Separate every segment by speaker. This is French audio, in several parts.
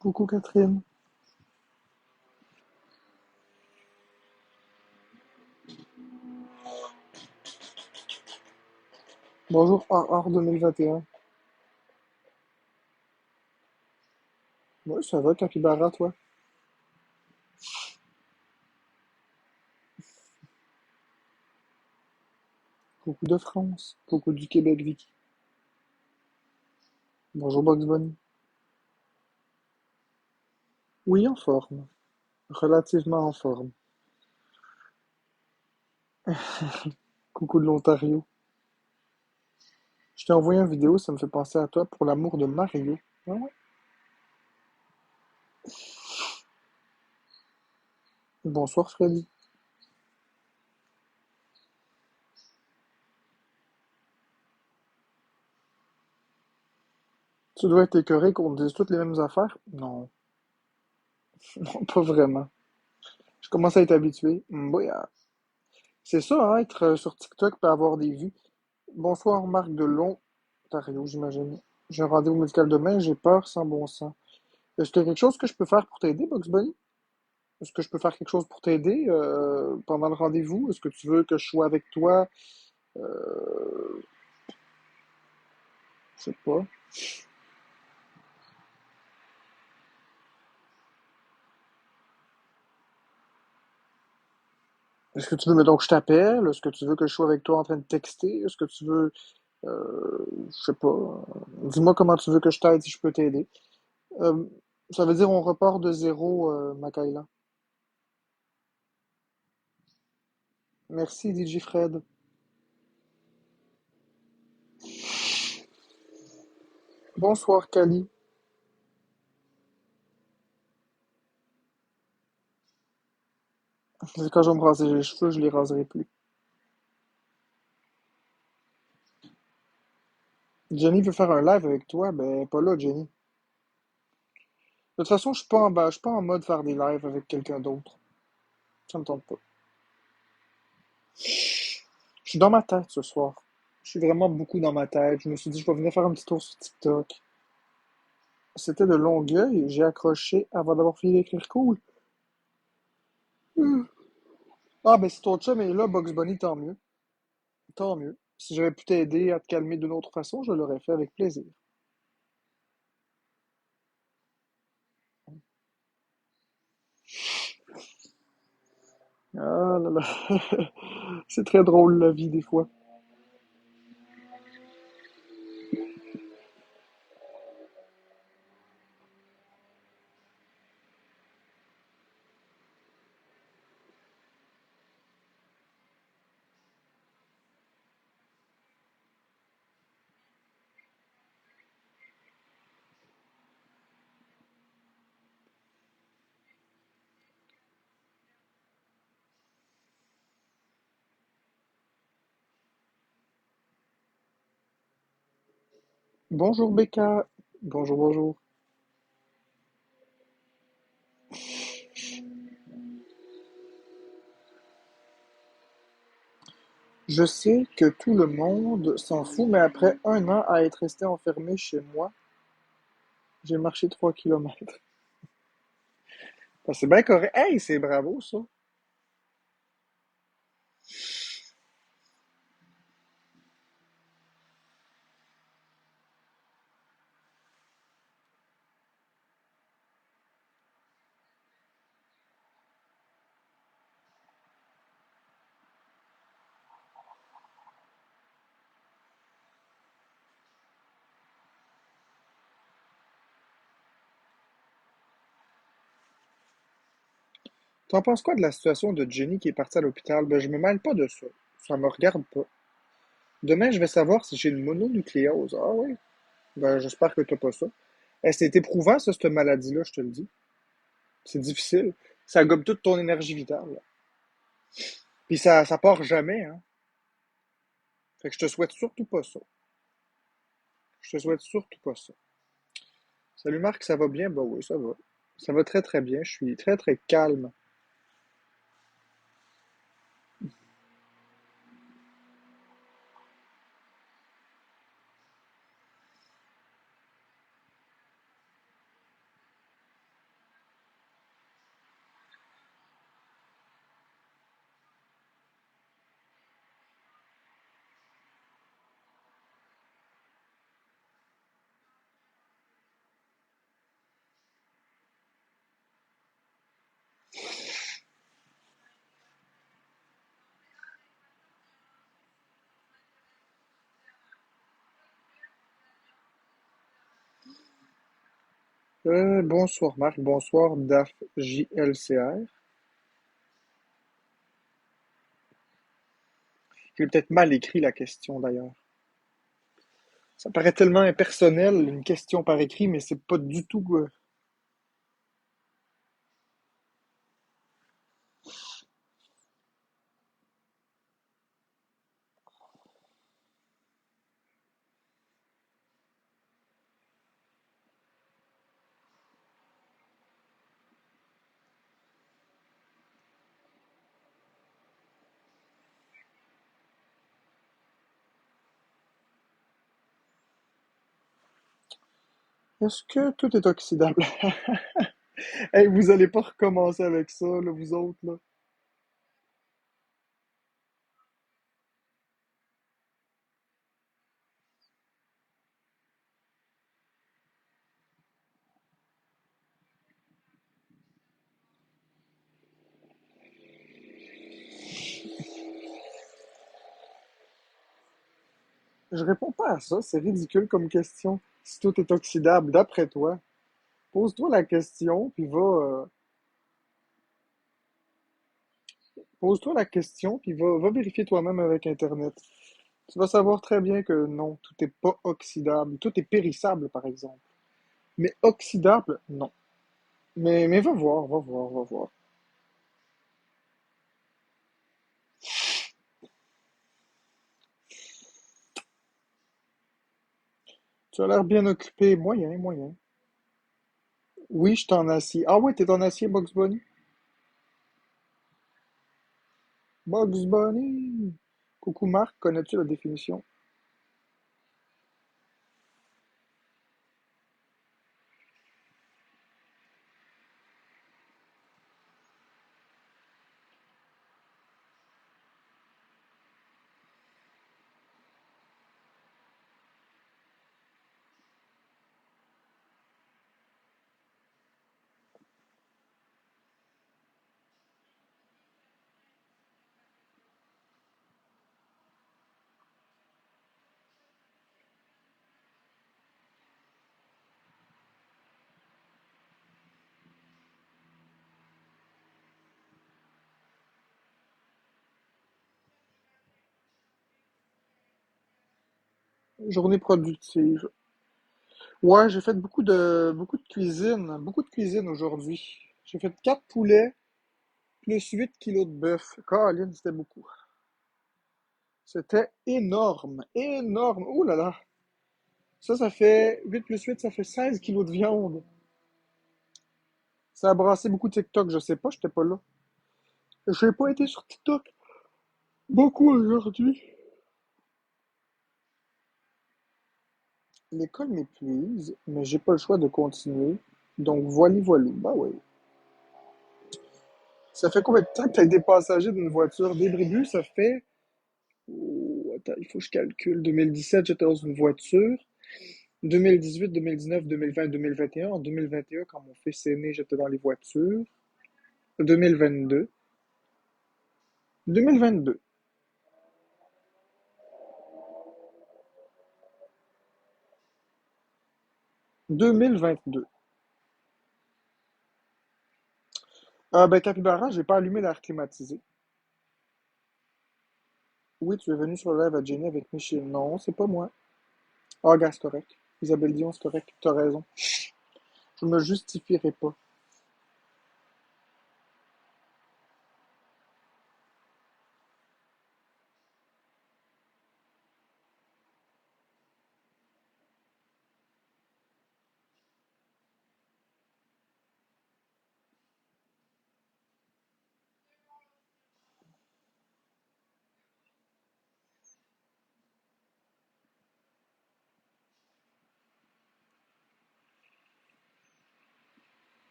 Speaker 1: Coucou Catherine. Bonjour hors 2021. Ouais, ça va, Capybara, toi? Coucou de France. Coucou du Québec, Vicky. Bonjour Bugs Bunny. Oui, en forme. Relativement en forme. Coucou de l'Ontario. Je t'ai envoyé une vidéo, ça me fait penser à toi pour l'amour de Mario. Ah ouais. Bonsoir Freddy. Tu dois être écœuré qu'on te dise toutes les mêmes affaires? Non, non, pas vraiment. Je commence à être habitué. Oui, c'est ça, hein, être sur TikTok et avoir des vues. Bonsoir Marc de l'Ontario, j'imagine. J'ai un rendez-vous médical demain, j'ai peur sans bon sens. Est-ce qu'il y a quelque chose que je peux faire pour t'aider, Bugs Bunny? Est-ce que je peux faire quelque chose pour t'aider pendant le rendez-vous? Est-ce que tu veux que je sois avec toi? Je sais pas. Est-ce que tu veux, mettons, que je t'appelle? Est-ce que tu veux que je sois avec toi en train de texter? Est-ce que tu veux, je sais pas. Dis-moi comment tu veux que je t'aide si je peux t'aider. Euh, Ça veut dire on repart de zéro, Makaïla. Merci, DJ Fred. Bonsoir, Kali. Quand je vais me raser les cheveux, je les raserai plus. Jenny veut faire un live avec toi, ben pas là, Jenny. De toute façon, je suis pas en mode faire des lives avec quelqu'un d'autre. Ça me tente pas. Je suis dans ma tête ce soir. Je suis vraiment beaucoup dans ma tête. Je me suis dit, je vais venir faire un petit tour sur TikTok. C'était de Longueuil. J'ai accroché avant d'avoir fini d'écrire cool. Ah, ben si ton chum est là, Bugs Bunny, tant mieux. Tant mieux. Si j'avais pu t'aider à te calmer d'une autre façon, je l'aurais fait avec plaisir. Ah là là. C'est très drôle la vie des fois. Bonjour Becca. Bonjour, bonjour. Je sais que tout le monde s'en fout, mais après un an à être resté enfermé chez moi, j'ai marché 3 kilomètres. C'est bien correct. Hey, c'est bravo ça. T'en penses quoi de la situation de Jenny qui est partie à l'hôpital? Ben, je me mêle pas de ça. Ça me regarde pas. Demain, je vais savoir si j'ai une mononucléose. Ah oui? Ben, j'espère que t'as pas ça. C'est éprouvant, ça, cette maladie-là, je te le dis. C'est difficile. Ça gobe toute ton énergie vitale. Puis ça part jamais, hein. Fait que je te souhaite surtout pas ça. Je te souhaite surtout pas ça. Salut Marc, ça va bien? Bah oui, ça va. Ça va très très bien. Je suis très très calme. Bonsoir Marc, bonsoir DAF JLCR. J'ai peut-être mal écrit la question d'ailleurs. Ça paraît tellement impersonnel, une question par écrit, mais c'est pas du tout. Est-ce que tout est oxydable? Hey, vous allez pas recommencer avec ça, là, vous autres, là. Je réponds pas à ça, c'est ridicule comme question. Si tout est oxydable, d'après toi, pose-toi la question, pose-toi la question, puis va vérifier toi-même avec Internet. Tu vas savoir très bien que non, tout est pas oxydable. Tout est périssable, par exemple. Mais oxydable, non. Mais va voir, va voir, va voir. Tu as l'air bien occupé. Moyen, moyen. Oui, je t'en acier. Ah ouais, t'es en acier, Bugs Bunny? Bugs Bunny! Coucou Marc, connais-tu la définition? Journée productive. Ouais, j'ai fait beaucoup de cuisine aujourd'hui. J'ai fait 4 poulets plus 8 kilos de bœuf. Caroline, c'était beaucoup. C'était énorme, énorme. Ouh là là. Ça fait 8 plus 8, ça fait 16 kilos de viande. Ça a brassé beaucoup de TikTok, je sais pas, j'étais pas là. J'ai pas été sur TikTok beaucoup aujourd'hui. L'école m'épuise, mais j'ai pas le choix de continuer. Donc voilà, voilà. Bah oui. Ça fait combien de temps que t'as été passager d'une voiture d'ébribu? Ça fait. Oh, attends, il faut que je calcule. 2017, j'étais dans une voiture. 2018, 2019, 2020, 2021. En 2021, quand mon fils est né, j'étais dans les voitures. 2022. 2022. 2022. Ah ben, Capybara, j'ai pas allumé l'air climatisé. Oui, tu es venu sur le live à Jenny avec Michel. Non, c'est pas moi. Ah, gars, c'est correct. Isabelle Dion, c'est correct. T'as raison. Je me justifierai pas.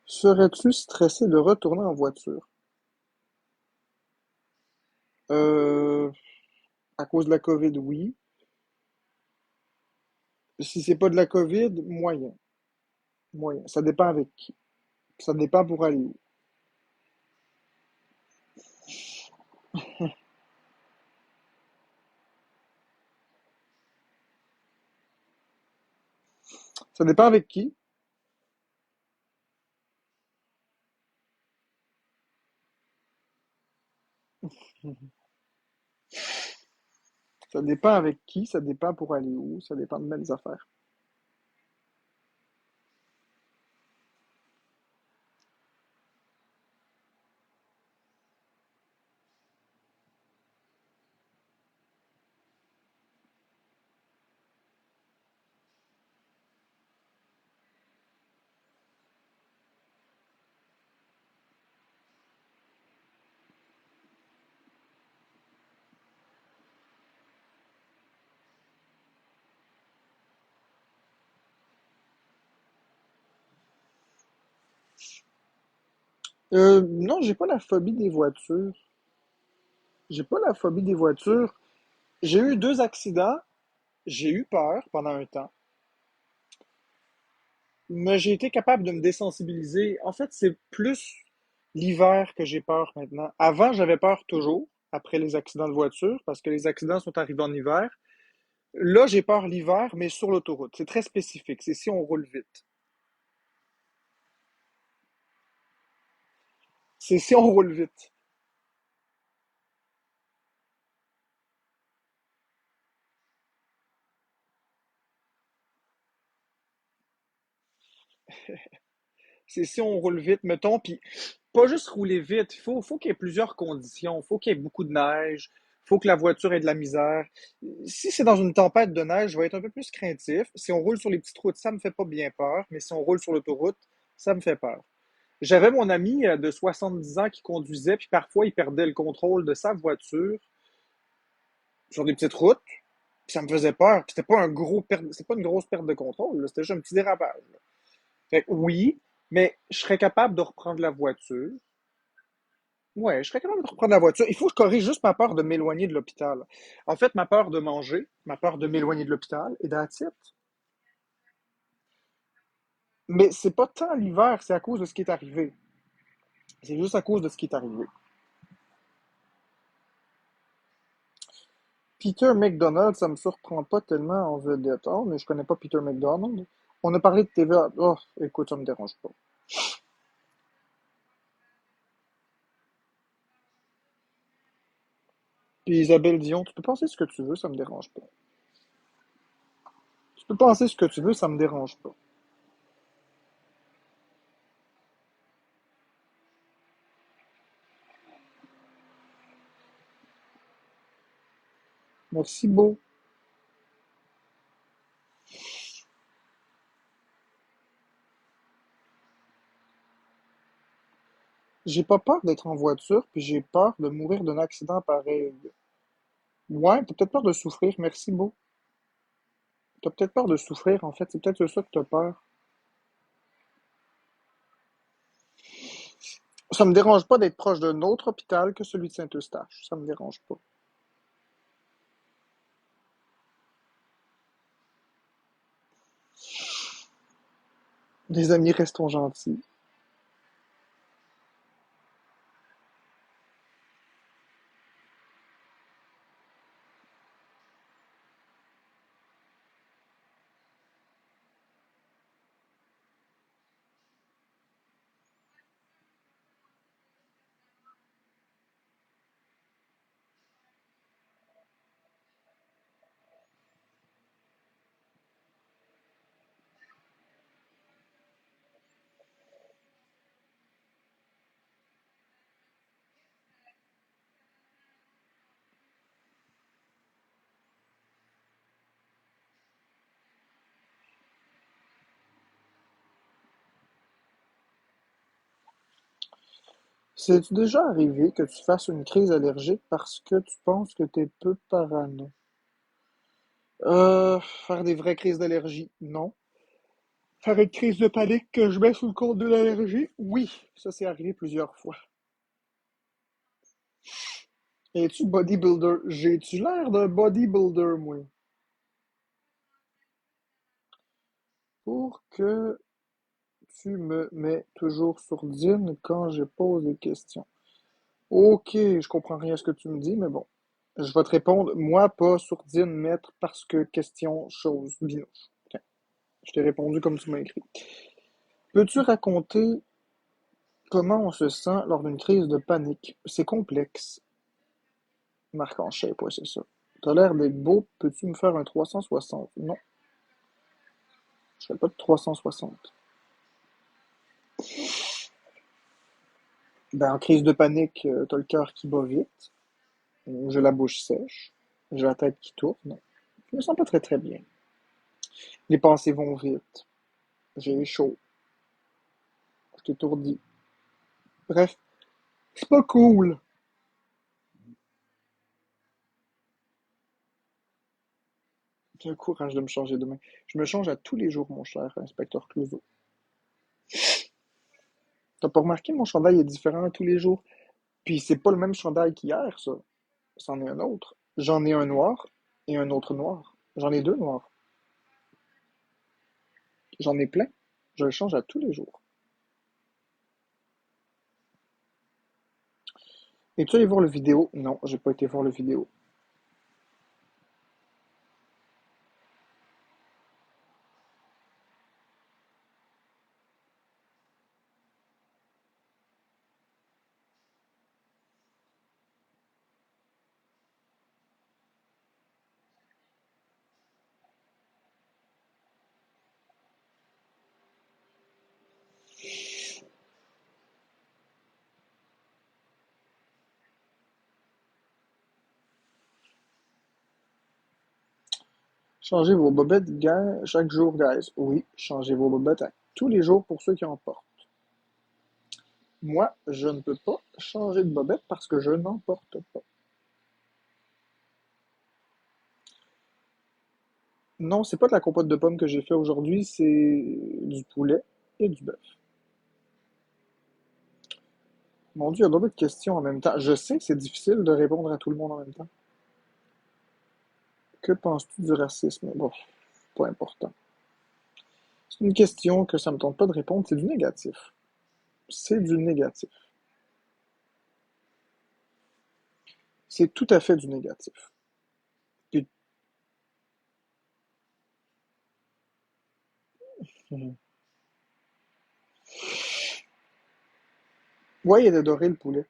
Speaker 1: Serais-tu stressé de retourner en voiture? Euh, à cause de la COVID, oui. Si c'est pas de la COVID, moyen. Moyen. Ça dépend avec qui. Ça dépend pour aller où. Ça dépend avec qui. Ça dépend avec qui, ça dépend pour aller où, ça dépend de belles affaires. Non, j'ai pas la phobie des voitures. J'ai pas la phobie des voitures. J'ai eu deux accidents, j'ai eu peur pendant un temps, mais j'ai été capable de me désensibiliser. En fait, c'est plus l'hiver que j'ai peur maintenant. Avant, j'avais peur toujours, après les accidents de voiture, parce que les accidents sont arrivés en hiver. Là, j'ai peur l'hiver, mais sur l'autoroute. C'est très spécifique. C'est si on roule vite. C'est si on roule vite. C'est si on roule vite, mettons, puis pas juste rouler vite. Faut qu'il y ait plusieurs conditions. Faut qu'il y ait beaucoup de neige. Faut que la voiture ait de la misère. Si c'est dans une tempête de neige, je vais être un peu plus craintif. Si on roule sur les petites routes, ça me fait pas bien peur. Mais si on roule sur l'autoroute, ça me fait peur. J'avais mon ami de 70 ans qui conduisait, puis parfois il perdait le contrôle de sa voiture sur des petites routes, puis ça me faisait peur. Puis c'était pas une grosse perte de contrôle, là. C'était juste un petit dérapage, là. Fait que oui, mais je serais capable de reprendre la voiture. Ouais, je serais capable de reprendre la voiture. Il faut que je corrige juste ma peur de m'éloigner de l'hôpital. En fait, ma peur de manger, ma peur de m'éloigner de l'hôpital, et that's it. Mais c'est pas tant l'hiver, c'est à cause de ce qui est arrivé. C'est juste à cause de ce qui est arrivé. Peter McDonald, ça me surprend pas tellement en vedette. Oh, mais je connais pas Peter McDonald. On a parlé de TVA. Oh, écoute, ça me dérange pas. Puis Isabelle Dion, tu peux penser ce que tu veux, ça me dérange pas. Tu peux penser ce que tu veux, ça me dérange pas. Merci beau. J'ai pas peur d'être en voiture, puis j'ai peur de mourir d'un accident pareil. Ouais, t'as peut-être peur de souffrir, merci beau. T'as peut-être peur de souffrir, en fait, c'est peut-être ça que t'as peur. Ça me dérange pas d'être proche d'un autre hôpital que celui de Saint-Eustache. Ça me dérange pas. Les amis, restons gentils. C'est déjà arrivé que tu fasses une crise allergique parce que tu penses que t'es peu parano? Faire des vraies crises d'allergie, non. Faire une crise de panique que je mets sous le compte de l'allergie, oui. Ça, c'est arrivé plusieurs fois. Es-tu bodybuilder? J'ai-tu l'air d'un bodybuilder, moi? Pour que tu me mets toujours sourdine quand je pose des questions. Ok, je comprends rien à ce que tu me dis, mais bon. Je vais te répondre, moi, pas sourdine, maître, parce que question, chose, binouche. Tiens. Je t'ai répondu comme tu m'as écrit. Peux-tu raconter comment on se sent lors d'une crise de panique? C'est complexe. Marc en shape, ouais, c'est ça. T'as l'air d'être beau, peux-tu me faire un 360? Non, je fais pas de 360. Ben, en crise de panique, t'as le cœur qui bat vite, j'ai la bouche sèche, j'ai la tête qui tourne. Je me sens pas très très bien. Les pensées vont vite, j'ai chaud, je t'étourdis. Bref, c'est pas cool. J'ai le courage de me changer demain. Je me change à tous les jours, mon cher inspecteur Clouseau. T'as pas remarqué, mon chandail est différent à tous les jours? Puis c'est pas le même chandail qu'hier, ça. C'en est un autre. J'en ai un noir et un autre noir. J'en ai deux noirs. J'en ai plein. Je le change à tous les jours. Es-tu allé voir le vidéo? Non, j'ai pas été voir le vidéo. Changez vos bobettes chaque jour, guys. Oui, changez vos bobettes tous les jours pour ceux qui en portent. Moi, je ne peux pas changer de bobette parce que je n'en porte pas. Non, c'est pas de la compote de pommes que j'ai fait aujourd'hui, c'est du poulet et du bœuf. Mon Dieu, il y a beaucoup de questions en même temps. Je sais que c'est difficile de répondre à tout le monde en même temps. Que penses-tu du racisme? Bon, pas important. C'est une question que ça me tente pas de répondre, c'est du négatif. C'est du négatif. C'est tout à fait du négatif. Puis, mhm. Ouais, il a adoré le poulet.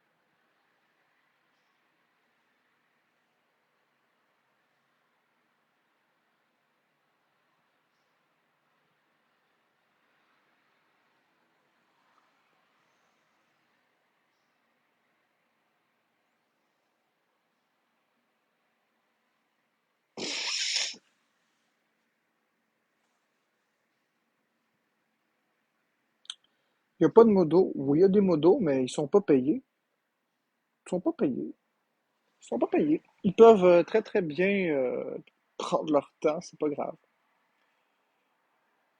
Speaker 1: Il n'y a pas de modo. Oui, il y a des modos, mais ils sont pas payés. Ils sont pas payés. Ils sont pas payés. Ils peuvent très très bien prendre leur temps, c'est pas grave.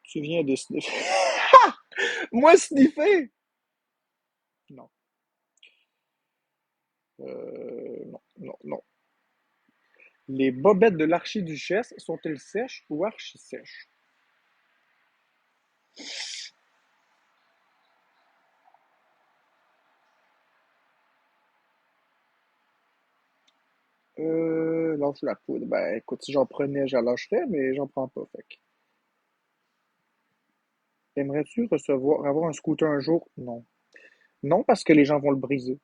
Speaker 1: Tu viens de sniffer. Moi, sniffer! Non. Non, non, non. Les bobettes de l'archiduchesse sont-elles sèches ou archi-sèches? Lâche la poudre. Ben, écoute, si j'en prenais, j'en lâcherais, mais j'en prends pas, fait que. Aimerais-tu recevoir, avoir un scooter un jour? Non. Non, parce que les gens vont le briser.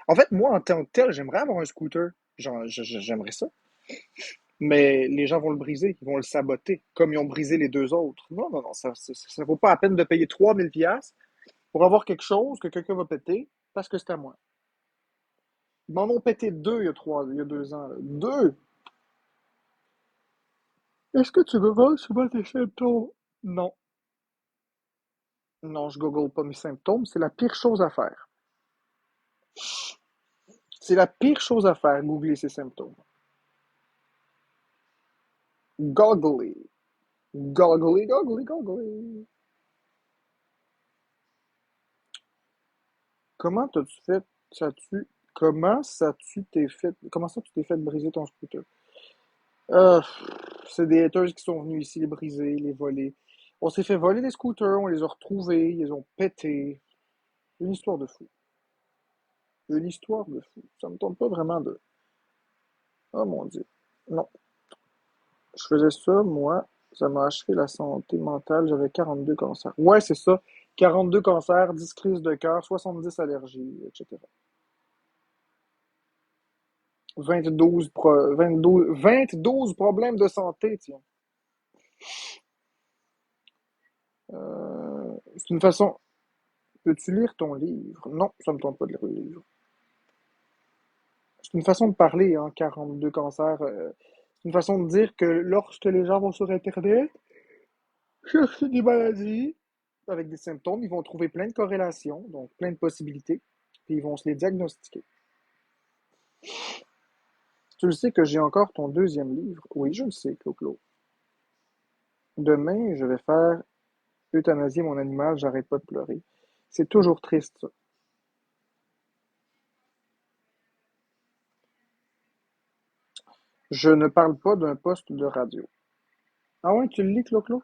Speaker 1: En fait, moi, en tant que tel, j'aimerais avoir un scooter. J'aimerais ça. Mais les gens vont le briser, ils vont le saboter, comme ils ont brisé les deux autres. Non, non, non, ça vaut pas la peine de payer 3000$ pour avoir quelque chose que quelqu'un va péter parce que c'est à moi. Ils m'en ont pété deux il y a 2 ans. Là. Deux! Est-ce que tu googles souvent tes symptômes? Non. Non, je google pas mes symptômes. C'est la pire chose à faire. C'est la pire chose à faire, googler ses symptômes. Googly. Googly, googly, googly. Comment t'as-tu fait, comment ça tu t'es fait briser ton scooter? Euh, c'est des haters qui sont venus ici les briser, les voler. On s'est fait voler des scooters, on les a retrouvés, ils les ont pétés. Une histoire de fou. Une histoire de fou. Ça me tombe pas vraiment de. Oh mon Dieu. Non. Je faisais ça, moi. Ça m'a achevé la santé mentale. J'avais 42 cancers. Ouais, c'est ça. 42 cancers, 10 crises de cœur, 70 allergies, etc. 22 problèmes de santé, tiens. C'est une façon. Peux-tu lire ton livre? Non, ça me tente pas de lire le livre. C'est une façon de parler, hein, 42 cancers. C'est une façon de dire que lorsque les gens vont sur Internet chercher des maladies avec des symptômes, ils vont trouver plein de corrélations, donc plein de possibilités, puis ils vont se les diagnostiquer. Tu le sais que j'ai encore ton deuxième livre? Oui, je le sais, Clo-Clo. Demain, je vais faire euthanasier mon animal, j'arrête pas de pleurer. C'est toujours triste, ça. Je ne parle pas d'un poste de radio. Ah ouais, tu le lis, Clo-Clo?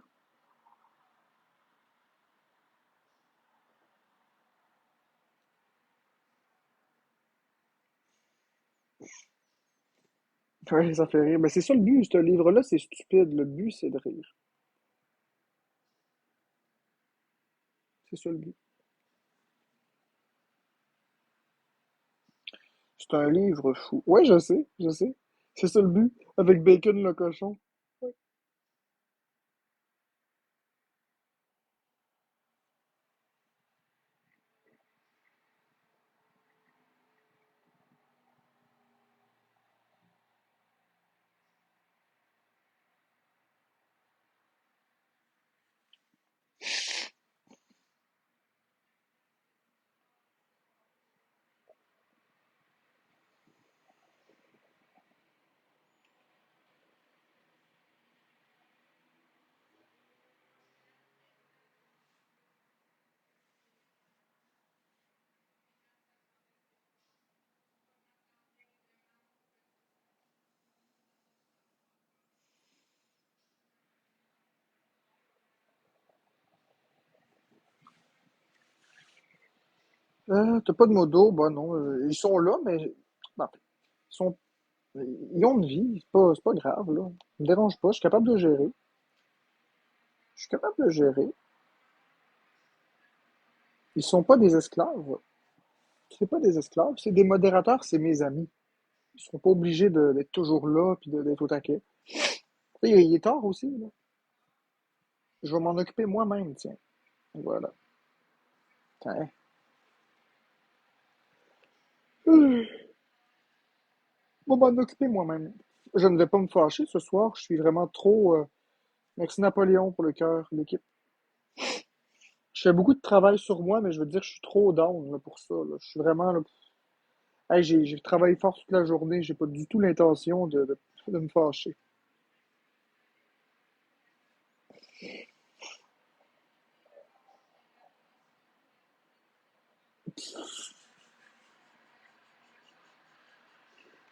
Speaker 1: Ouais, ça fait rire. Mais c'est ça le but, ce livre-là, c'est stupide. Le but, c'est de rire. C'est ça le but. C'est un livre fou. Ouais, je sais, je sais. C'est ça le but. Avec Bacon le cochon. Ouais. T'as pas de modo? Bah non. Ils sont là, mais. Non, ils sont. Ils ont une vie. C'est pas grave, là. Ça me dérange pas. Je suis capable de gérer. Je suis capable de gérer. Ils sont pas des esclaves. C'est pas des esclaves. C'est des modérateurs, c'est mes amis. Ils seront pas obligés d'être toujours là puis d'être au taquet. Il est tard aussi, là. Je vais m'en occuper moi-même, tiens. Voilà. Tiens. Je vais m'en occuper moi-même. Je ne vais pas me fâcher ce soir. Je suis vraiment trop. Merci Napoléon pour le cœur, l'équipe. Je fais beaucoup de travail sur moi, mais je veux dire, je suis trop down là, pour ça, là. Je suis vraiment là. Hey, j'ai travaillé fort toute la journée. J'ai pas du tout l'intention de me fâcher.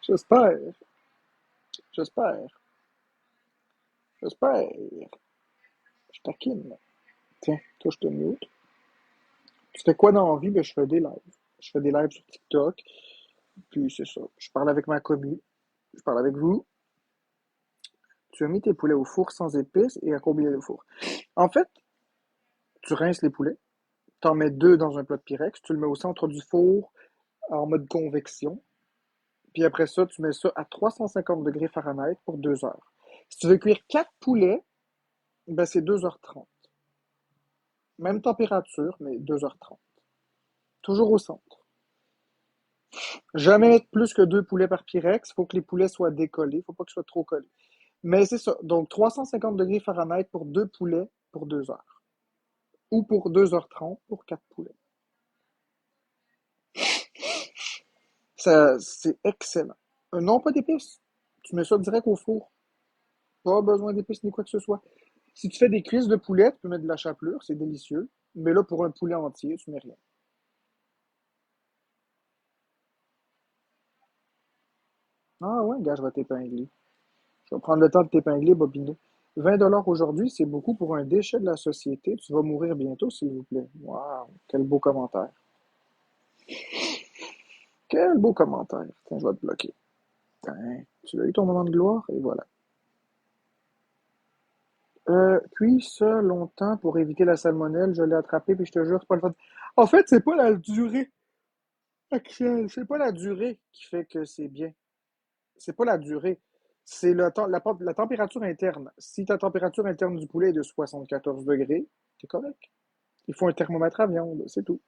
Speaker 1: J'espère. J'espère. J'espère. Je taquine. Tiens, toi, je te mute. Tu fais quoi dans la vie? Ben, je fais des lives. Je fais des lives sur TikTok. Puis c'est ça. Je parle avec ma commu. Je parle avec vous. Tu as mis tes poulets au four sans épices et à combien de four? En fait, tu rinces les poulets. T'en mets deux dans un plat de Pyrex. Tu le mets au centre du four en mode convection. Puis après ça, tu mets ça à 350 degrés Fahrenheit pour 2 heures. Si tu veux cuire 4 poulets, ben c'est 2h30. Même température, mais 2h30. Toujours au centre. Jamais mettre plus que 2 poulets par Pyrex. Il faut que les poulets soient décollés. Il ne faut pas qu'ils soient trop collés. Mais c'est ça. Donc 350 degrés Fahrenheit pour 2 poulets pour 2 heures. Ou pour 2h30 pour 4 poulets. Ça, c'est excellent. Non, pas d'épices. Tu mets ça direct au four. Pas besoin d'épices ni quoi que ce soit. Si tu fais des cuisses de poulet, tu peux mettre de la chapelure, c'est délicieux. Mais là, pour un poulet entier, tu mets rien. Ah ouais, gars, je vais t'épingler. Je vais prendre le temps de t'épingler, Bobino. 20 $ aujourd'hui, c'est beaucoup pour un déchet de la société. Tu vas mourir bientôt, s'il vous plaît. Waouh, quel beau commentaire. Quel beau commentaire. Tiens, je vais te bloquer. Tiens, tu as eu ton moment de gloire, et voilà. Cuis ça longtemps pour éviter la salmonelle. Je l'ai attrapé, puis je te jure, c'est pas le fun. En fait, c'est pas la durée actuelle. C'est pas la durée qui fait que c'est bien. C'est pas la durée. C'est la température interne. Si ta température interne du poulet est de 74 degrés, c'est correct. Il faut un thermomètre à viande, c'est tout.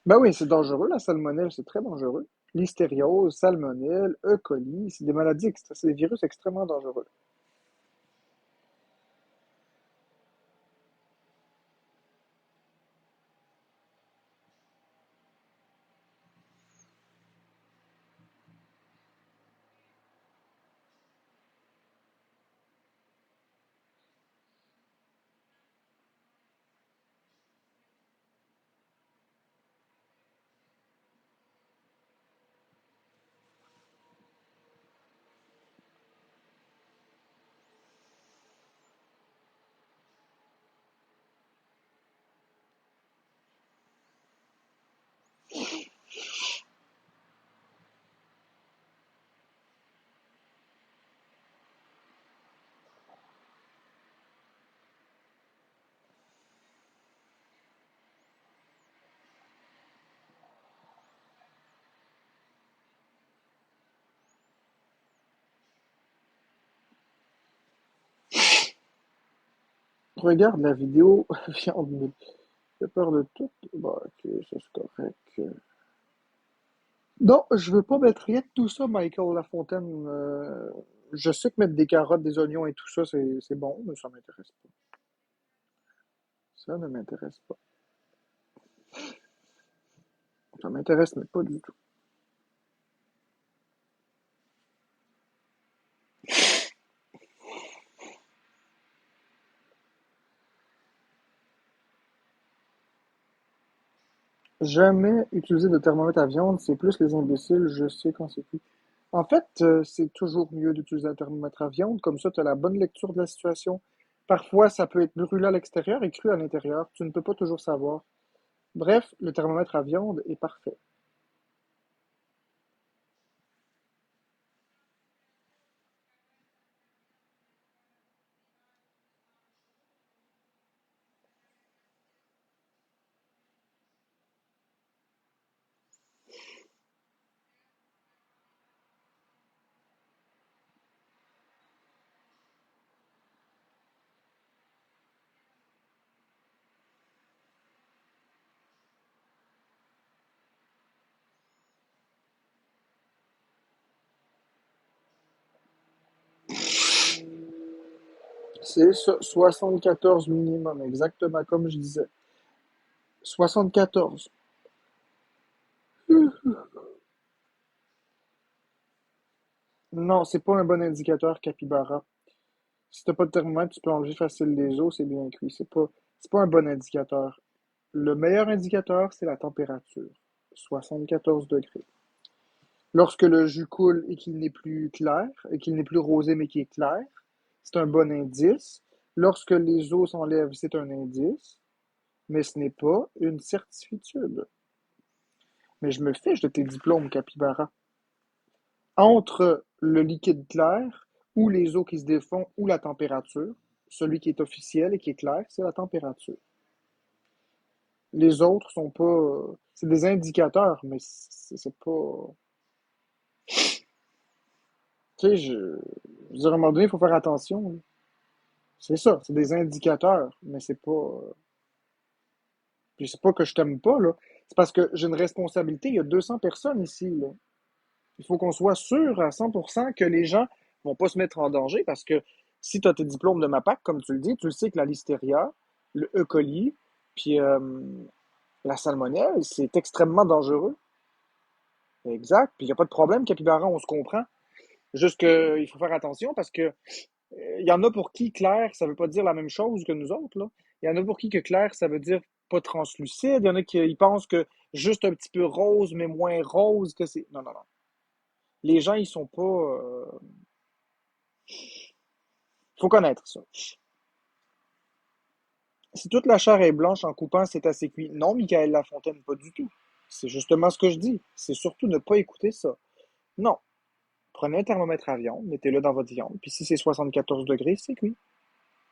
Speaker 1: Ben oui, c'est dangereux, la salmonelle, c'est très dangereux. Listériose, salmonelle, E. coli, c'est des maladies, c'est des virus extrêmement dangereux. Regarde la vidéo, viande, mais j'ai peur de tout. Bah, ok, ça c'est correct. Non, je veux pas mettre rien de tout ça, Michael Lafontaine. Je sais que mettre des carottes, des oignons et tout ça, c'est bon, mais ça m'intéresse pas. Ça ne m'intéresse pas. Ça m'intéresse, mais pas du tout. Jamais utiliser de thermomètre à viande, c'est plus les imbéciles, je sais quand c'est plus. En fait, c'est toujours mieux d'utiliser un thermomètre à viande, comme ça tu as la bonne lecture de la situation. Parfois, ça peut être brûlé à l'extérieur et cru à l'intérieur, tu ne peux pas toujours savoir. Bref, le thermomètre à viande est parfait. C'est 74 minimum, exactement comme je disais. 74. Non, c'est pas un bon indicateur, capybara. Si t'as pas de thermomètre, tu peux enlever facile les os, c'est bien cuit. C'est pas un bon indicateur. Le meilleur indicateur, c'est la température. 74 degrés. Lorsque le jus coule et qu'il n'est plus clair, et qu'il n'est plus rosé mais qu'il est clair, c'est un bon indice. Lorsque les os s'enlèvent, c'est un indice, mais ce n'est pas une certitude. Mais je me fiche de tes diplômes, capybara. Entre le liquide clair, ou les eaux qui se défont, ou la température, celui qui est officiel et qui est clair, c'est la température. Les autres sont pas. C'est des indicateurs, mais c'est pas. Tu sais, je veux dire, à un moment donné, il faut faire attention, là. C'est ça, c'est des indicateurs, mais c'est pas. Puis c'est pas que je t'aime pas, là. C'est parce que j'ai une responsabilité. Il y a 200 personnes ici, là. Il faut qu'on soit sûr à 100% que les gens vont pas se mettre en danger parce que si tu as tes diplômes de MAPAC, comme tu le dis, tu le sais que la listeria, le E. coli, puis la salmonelle, c'est extrêmement dangereux. Exact. Puis il n'y a pas de problème, capybara, on se comprend. Juste qu'il faut faire attention parce que il y en a pour qui clair, ça veut pas dire la même chose que nous autres, là. Il y en a pour qui que clair, ça veut dire pas translucide. Il y en a qui ils pensent que juste un petit peu rose, mais moins rose que c'est. Non, non, non. Les gens, ils sont pas. Faut connaître ça. Si toute la chair est blanche en coupant, c'est assez cuit. Non, Michael Lafontaine, pas du tout. C'est justement ce que je dis. C'est surtout ne pas écouter ça. Non. Prenez un thermomètre à viande, mettez-le dans votre viande, puis si c'est 74 degrés, c'est cuit.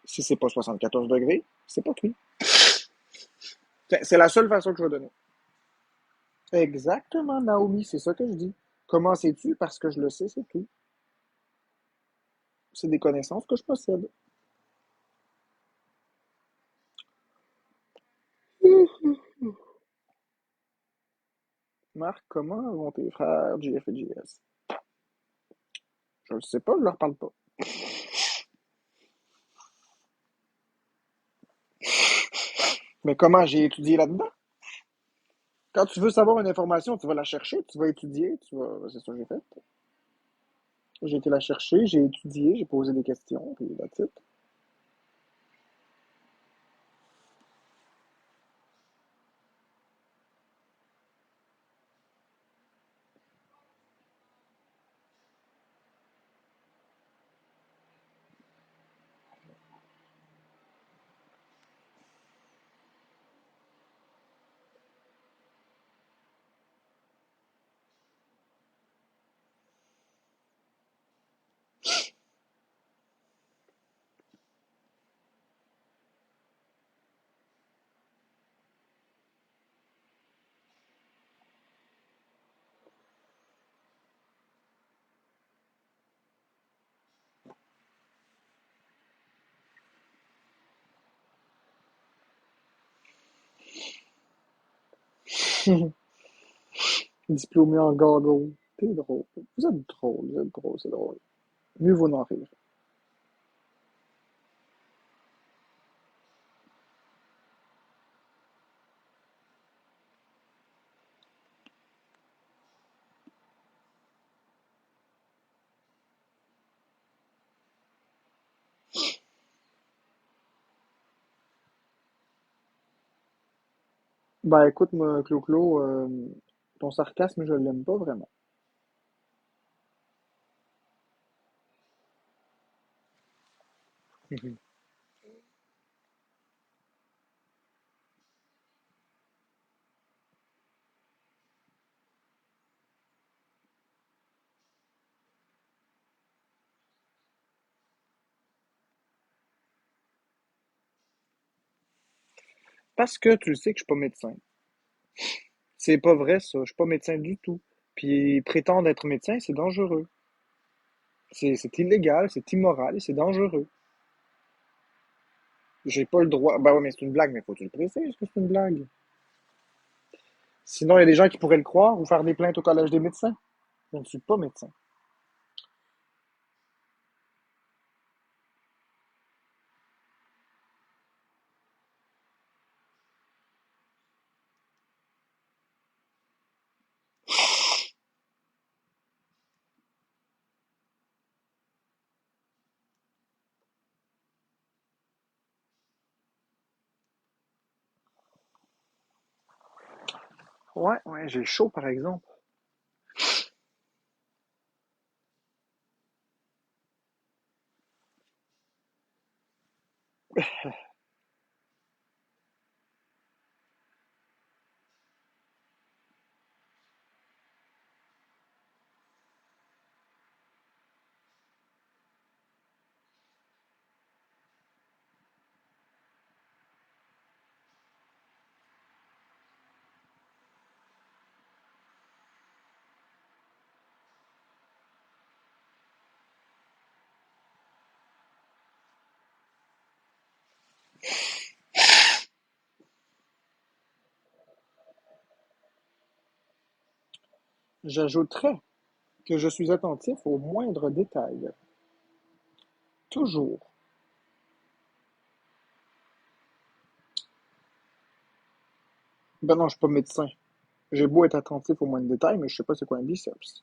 Speaker 1: Si c'est pas 74 degrés, c'est pas cuit. C'est la seule façon que je vais donner. Exactement, Naomi, c'est ça que je dis. Comment sais-tu? Parce que je le sais, c'est tout. C'est des connaissances que je possède. Marc, comment vont tes frères JF et JS? Je ne sais pas, je leur parle pas. Mais comment j'ai étudié là-dedans? Quand tu veux savoir une information, tu vas la chercher, tu vas étudier, tu vas. C'est ça que j'ai fait. J'ai été la chercher, j'ai étudié, j'ai posé des questions, puis that's it. Diplômé en gargouille. T'es drôle. Vous êtes drôle, c'est drôle. Mieux vaut n'en rire. Ben écoute, moi, Clo-Clo, ton sarcasme, je l'aime pas vraiment. Parce que tu le sais que je suis pas médecin. C'est pas vrai ça, je suis pas médecin du tout. Puis prétendre être médecin, c'est dangereux. C'est illégal, c'est immoral et c'est dangereux. J'ai pas le droit. Ben ouais, mais c'est une blague, mais faut que tu le précises que c'est une blague. Sinon, il y a des gens qui pourraient le croire ou faire des plaintes au collège des médecins. Je ne suis pas médecin. Ouais, ouais, j'ai chaud par exemple. J'ajouterais que je suis attentif aux moindres détails. Toujours. Ben non, je suis pas médecin. J'ai beau être attentif aux moindres détails, mais je sais pas c'est quoi un biceps.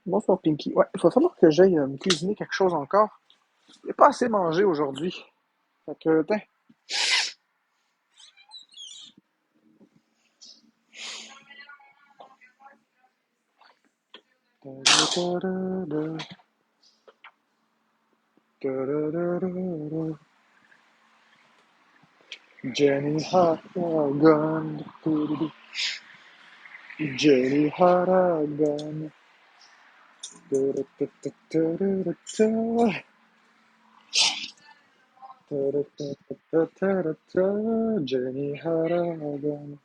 Speaker 1: Bonsoir, Pinky. Ouais, il va falloir que j'aille me cuisiner quelque chose encore. J'ai pas assez mangé aujourd'hui. Fait que, tiens. Jenny Harrigan. Jenny Harrigan. Jenny Harrigan.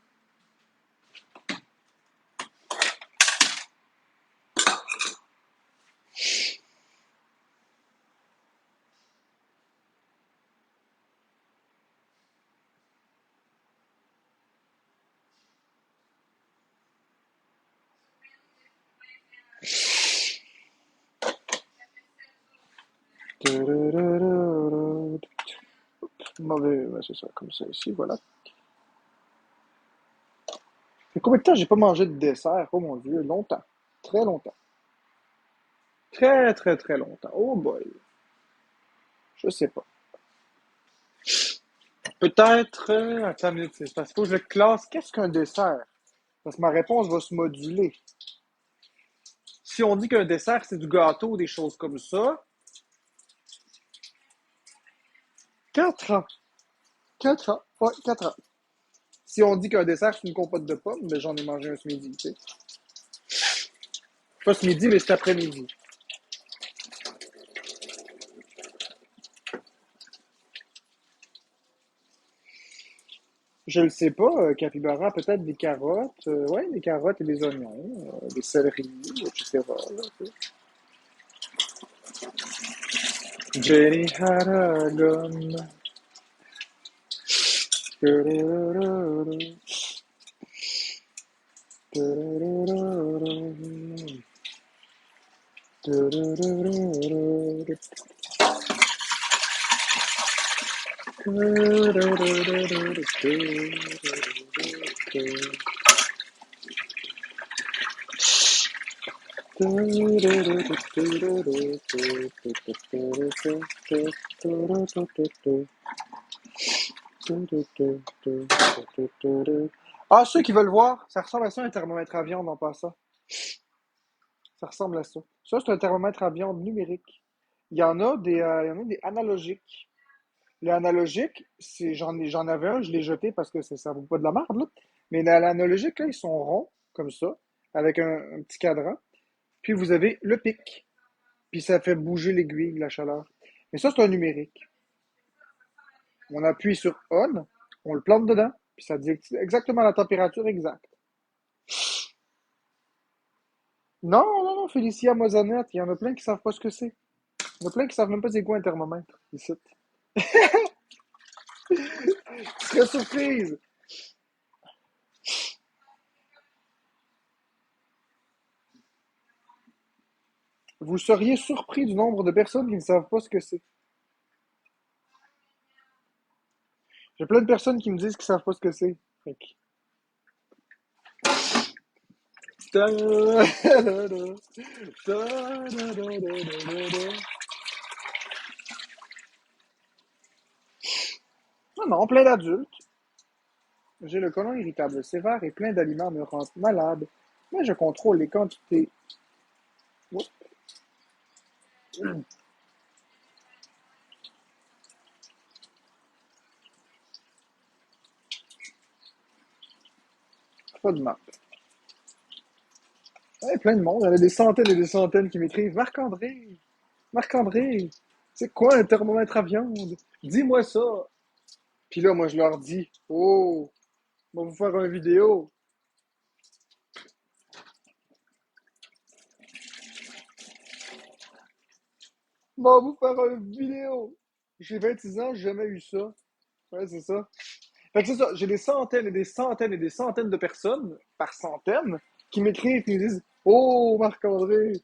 Speaker 1: Mauvais, ouais, c'est ça, comme ça ici, voilà. Mais combien de temps j'ai pas mangé de dessert? Oh mon Dieu, longtemps. Très longtemps. Très, très, très longtemps. Oh boy. Je sais pas. Peut-être. Attends une minute, c'est parce qu'il faut que je classe. Qu'est-ce qu'un dessert? Parce que ma réponse va se moduler. Si on dit qu'un dessert, c'est du gâteau ou des choses comme ça, 4 ans. 4 ans. Ouais, 4 ans. Si on dit qu'un dessert, c'est une compote de pommes, ben j'en ai mangé un ce midi, tu sais. Pas ce midi, mais cet après-midi. Je le sais pas, capybara, peut-être des carottes. Ouais, des carottes et des oignons, des céleris, etc. Là, tu sais. Jenny Harrigan. Ah, ceux qui veulent voir, ça ressemble à ça un thermomètre à viande en passant. Ça ressemble à ça. Ça, c'est un thermomètre à viande numérique. Il y en a des analogiques. Les analogiques, j'en avais un, je l'ai jeté parce que ça vaut pas de la merde, là. Mais les analogiques, là, ils sont ronds, comme ça, avec un petit cadran. Puis vous avez le pic. Puis ça fait bouger l'aiguille, la chaleur. Mais ça, c'est un numérique. On appuie sur on, on le plante dedans, puis ça dit exactement la température exacte. Non, non, non, Félicia Moisannette, il y en a plein qui savent pas ce que c'est. Il y en a plein qui savent même pas c'est quoi un thermomètre, ici. Tu serais surprise! Vous seriez surpris du nombre de personnes qui ne savent pas ce que c'est. J'ai plein de personnes qui me disent qu'ils savent pas ce que c'est. Fait que- Non, non, plein d'adultes. J'ai le côlon irritable sévère et plein d'aliments me rendent malade. Mais je contrôle les quantités. Oups, pas de mal. Ouais, plein de monde. Il y en a des centaines et des centaines qui m'écrivent. Marc-André, Marc-André, c'est quoi un thermomètre à viande? Dis-moi ça. Puis là, moi, je leur dis, oh, on va vous faire une vidéo. On va vous faire une vidéo. J'ai 26 ans, j'ai jamais eu ça. Ouais, c'est ça. Fait que c'est ça. J'ai des centaines et des centaines et des centaines de personnes, par centaines, qui m'écrivent et me disent, oh, Marc-André,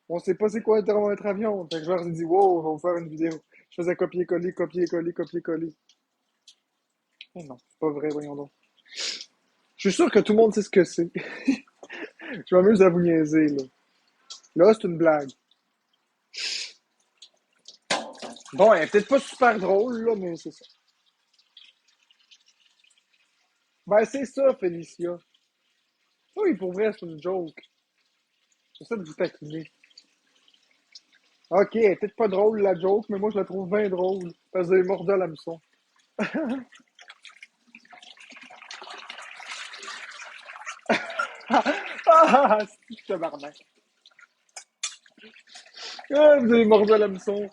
Speaker 1: on sait pas c'est quoi un thermomètre à viande. Fait que je leur ai dit, wow, on va vous faire une vidéo. Je faisais copier-coller, copier-coller, copier-coller. Eh non, c'est pas vrai, voyons donc. Je suis sûr que tout le monde sait ce que c'est. Je m'amuse à vous niaiser, là. Là, c'est une blague. Bon, elle est peut-être pas super drôle, là, mais c'est ça. Ben, c'est ça, Félicia. Oui, pour vrai, c'est une joke. C'est ça de vous taquiner. Ok, elle est peut-être pas drôle, la joke, mais moi, je la trouve bien drôle. Parce que j'ai mordu à l'hameçon. Ah, c'est tabarnak. Ah, vous avez mordu à l'hameçon.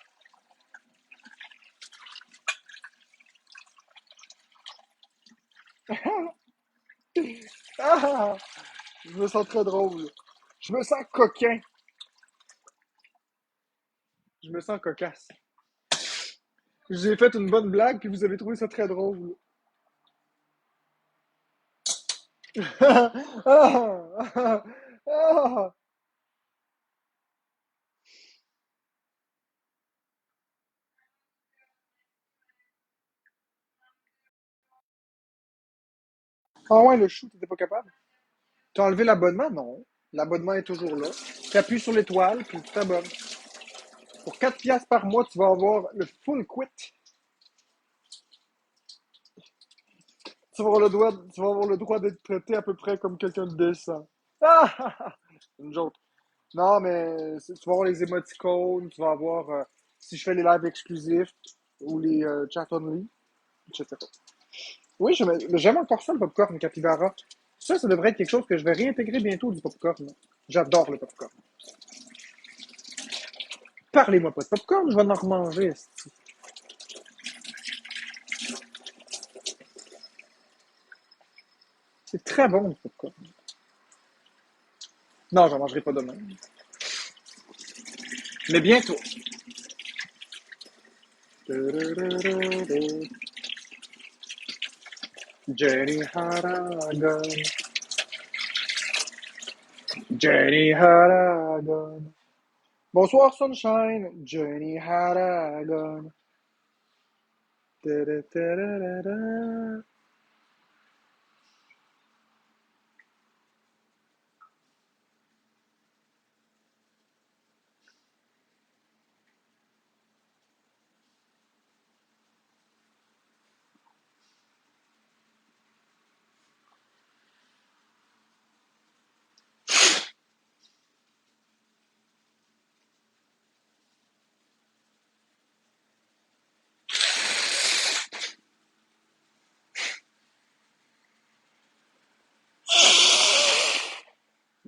Speaker 1: Ah, je me sens très drôle. Je me sens coquin. Je me sens cocasse. J'ai fait une bonne blague, puis vous avez trouvé ça très drôle. Ah, ah, ah. Ah ouais, le chou, t'étais pas capable? T'as enlevé l'abonnement? Non. L'abonnement est toujours là. T'appuies sur l'étoile, puis tu t'abonnes. Pour 4 piastres par mois, tu vas avoir le full quit. Tu vas avoir le droit d'être traité à peu près comme quelqu'un de décent. Ah, ah, ah. C'est une joke. Non, mais tu vas avoir les émoticônes, tu vas avoir, si je fais les lives exclusifs ou les chat only, etc. Oui, j'aime encore ça, le popcorn capybara. Ça devrait être quelque chose que je vais réintégrer bientôt, du popcorn. J'adore le popcorn. Parlez-moi pas de popcorn, je vais en remanger. C'est très bon, le popcorn. Non, j'en mangerai pas demain. Mais bientôt. Jenny Haragon. Jenny Haragon. Bonsoir, Sunshine. Jenny Haragon.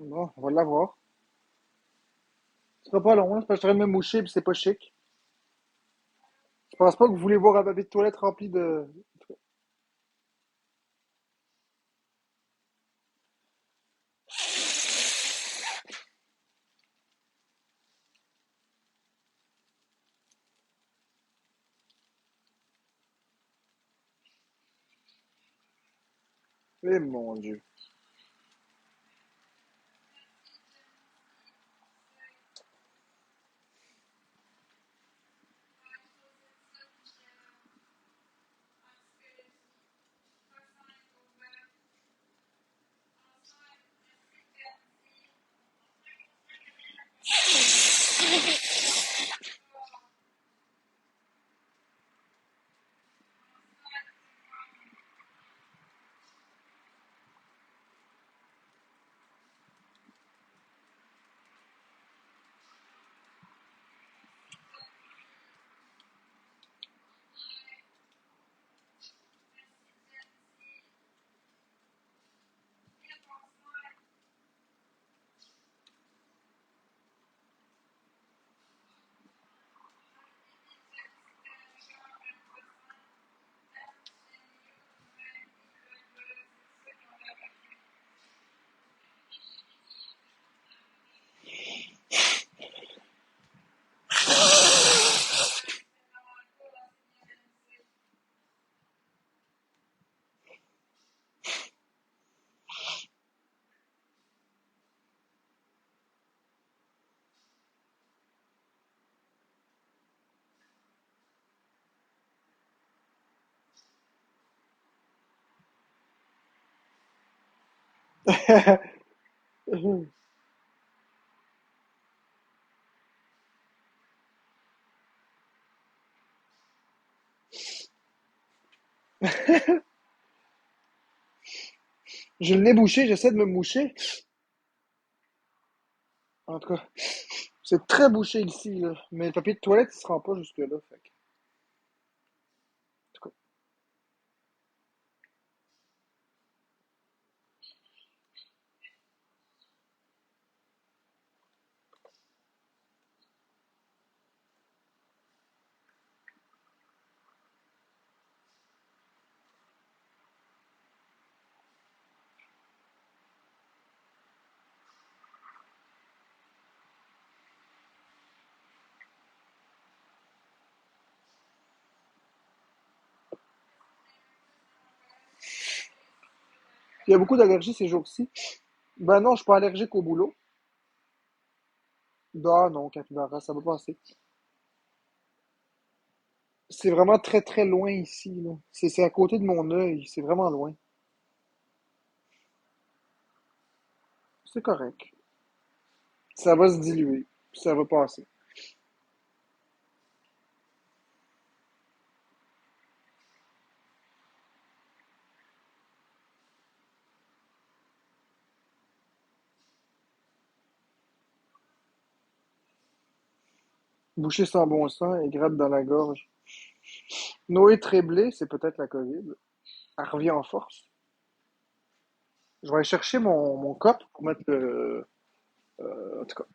Speaker 1: Bon, on va l'avoir. Ce sera pas long, hein, c'est parce que je devrais me moucher puis c'est pas chic. Je pense pas que vous voulez voir un papier de toilette rempli de. Eh mon Dieu. J'ai le nez bouché, j'essaie de me moucher. En tout cas, c'est très bouché ici, là. Mais le papier de toilette, il se rend pas jusque-là. Fait que, en tout cas. Il y a beaucoup d'allergies ces jours-ci. Ben non, je suis pas allergique au boulot. Ah non, capybara, ça va passer. C'est vraiment très très loin ici, là. C'est à côté de mon œil, c'est vraiment loin. C'est correct. Ça va se diluer, puis ça va passer. Boucher sans bon sens et gratte dans la gorge. Noé Tréblé, c'est peut-être la COVID. Elle revient en force. Je vais aller chercher mon cop pour mettre le. En tout cas.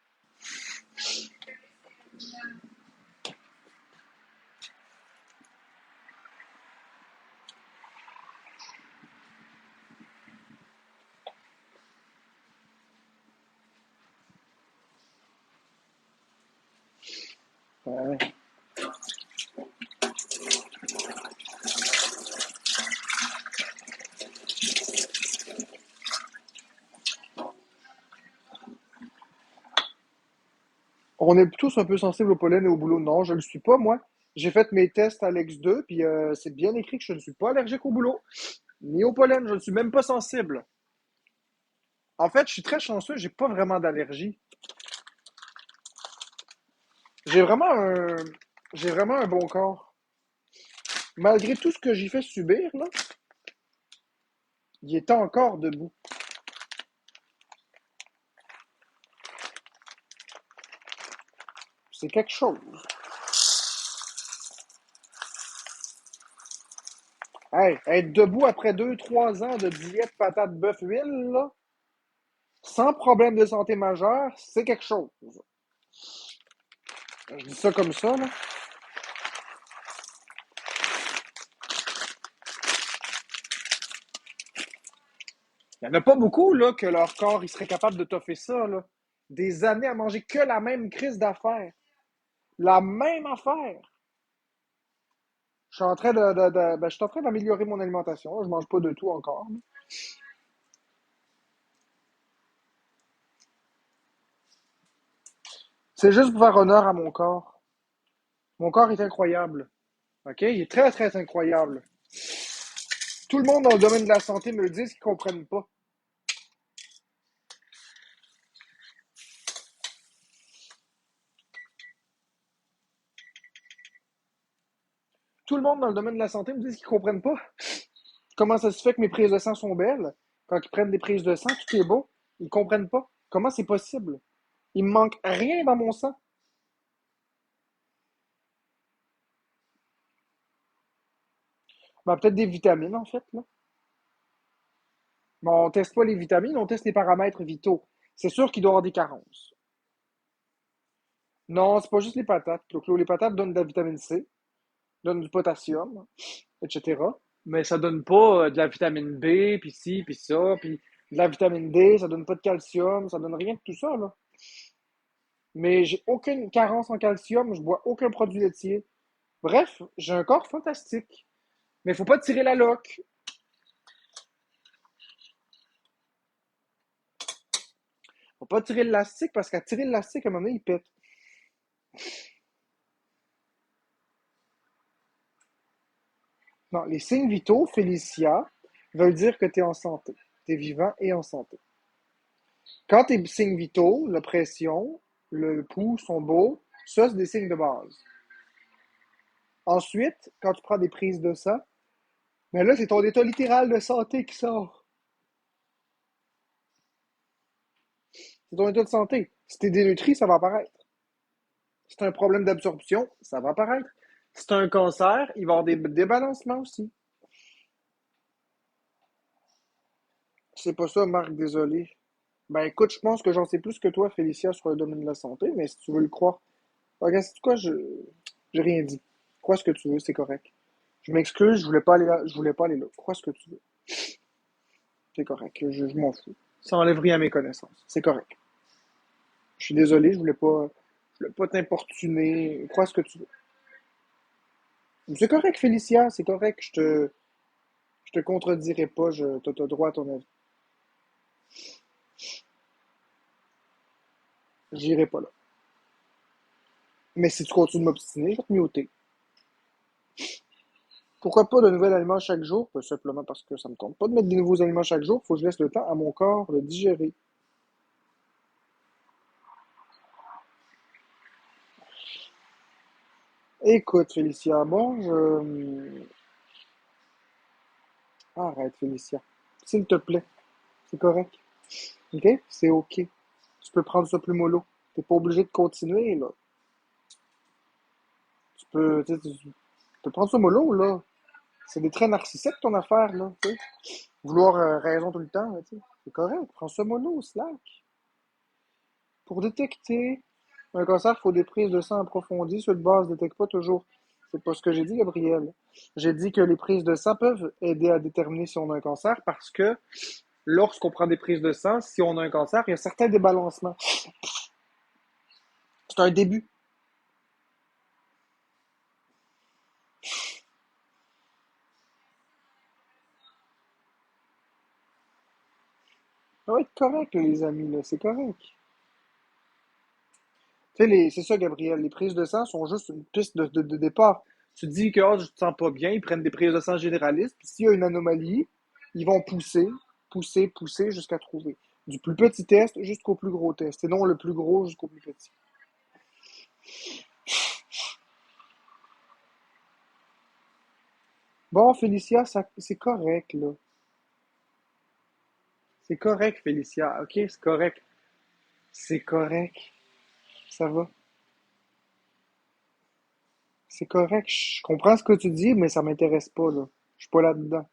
Speaker 1: Ouais. On est tous un peu sensibles au pollen et au boulot. Non, je ne le suis pas, moi. J'ai fait mes tests Alex 2, puis c'est bien écrit que je ne suis pas allergique au boulot, ni au pollen. Je ne suis même pas sensible. En fait, je suis très chanceux, j'ai pas vraiment d'allergie. J'ai vraiment un, j'ai vraiment un bon corps. Malgré tout ce que j'ai fait subir, là, il est encore debout. C'est quelque chose. Hey, être debout après 2, 3 ans de diète patate bœuf huile, là, sans problème de santé majeur, c'est quelque chose. Je dis ça comme ça, là. Il n'y en a pas beaucoup, là, que leur corps, il serait capable de toffer ça, là. Des années à manger que la même crise d'affaires. La même affaire. Je suis en train d'améliorer mon alimentation. Je mange pas de tout encore. C'est juste pour faire honneur à mon corps. Mon corps est incroyable. OK? Il est très, très incroyable. Tout le monde dans le domaine de la santé me le dit, qu'ils comprennent pas. Tout le monde dans le domaine de la santé me dit qu'ils comprennent pas. Comment ça se fait que mes prises de sang sont belles? Quand ils prennent des prises de sang, tout est beau. Ils comprennent pas. Comment c'est possible? Il me manque rien dans mon sang. Ben, peut-être des vitamines, en fait, là. Mais on teste pas les vitamines, on teste les paramètres vitaux. C'est sûr qu'il doit y avoir des carences. Non, c'est pas juste les patates. Donc, les patates donnent de la vitamine C, donnent du potassium, etc. Mais ça donne pas de la vitamine B, puis ci, puis ça, puis de la vitamine D, ça donne pas de calcium, ça donne rien de tout ça, là. Mais j'ai aucune carence en calcium, je bois aucun produit laitier. Bref, j'ai un corps fantastique. Mais faut pas tirer la loque. Faut pas tirer l'élastique parce qu'à tirer l'élastique, à un moment donné, il pète. Non, les signes vitaux, Félicia, veulent dire que tu es en santé. Tu es vivant et en santé. Quand tes signes vitaux, la pression, le pouls sont beaux, ça, c'est des signes de base. Ensuite, quand tu prends des prises de sang, Mais là, c'est ton état littéral de santé qui sort. C'est ton état de santé. Si t'es dénutri, ça va apparaître. Si t'as un problème d'absorption, ça va apparaître. Si t'as un cancer, il va y avoir des débalancements aussi. C'est pas ça, Marc, désolé. Ben écoute, je pense que j'en sais plus que toi, Félicia, sur le domaine de la santé, mais si tu veux le croire. Regarde, c'est quoi, j'ai rien dit. Crois ce que tu veux, c'est correct. Je m'excuse, je voulais pas aller là, je voulais pas aller là. Crois ce que tu veux. C'est correct. Je m'en fous. Ça enlève rien à mes connaissances. C'est correct. Je suis désolé, je voulais pas t'importuner. Crois ce que tu veux. C'est correct, Félicia, c'est correct. Je te contredirai pas, t'as droit à ton avis. J'irai pas là. Mais si tu continues de m'obstiner, je vais te muter. Pourquoi pas de nouveaux aliments chaque jour? Tout simplement parce que ça me tente pas de mettre des nouveaux aliments chaque jour. Faut que je laisse le temps à mon corps de digérer. Écoute, Félicia, arrête, Félicia. S'il te plaît, c'est correct. OK? C'est OK. Tu peux prendre ça plus mollo. T'es pas obligé de continuer, là. Tu peux prendre ça mollo, là. C'est des traits narcissiques, ton affaire, là, tu sais. Vouloir raison tout le temps, là, tu sais. C'est correct. Prends ça mollo, slack. Pour détecter un cancer, il faut des prises de sang approfondies. Sur le base ne détecte pas toujours. C'est pas ce que j'ai dit, Gabriel. J'ai dit que les prises de sang peuvent aider à déterminer si on a un cancer parce que lorsqu'on prend des prises de sang, si on a un cancer, il y a certains débalancements. C'est un début. Ça va être correct, là, les amis, là. C'est correct. Tu sais, c'est ça, Gabriel. Les prises de sang sont juste une piste de départ. Tu te dis que oh, je te sens pas bien, ils prennent des prises de sang généralistes, puis s'il y a une anomalie, ils vont pousser, pousser, pousser jusqu'à trouver. Du plus petit test jusqu'au plus gros test, et non le plus gros jusqu'au plus petit. Bon, Félicia, c'est correct, là. C'est correct, Félicia. OK, c'est correct. C'est correct. Ça va. C'est correct. Je comprends ce que tu dis, mais ça m'intéresse pas, là. Je suis pas là-dedans.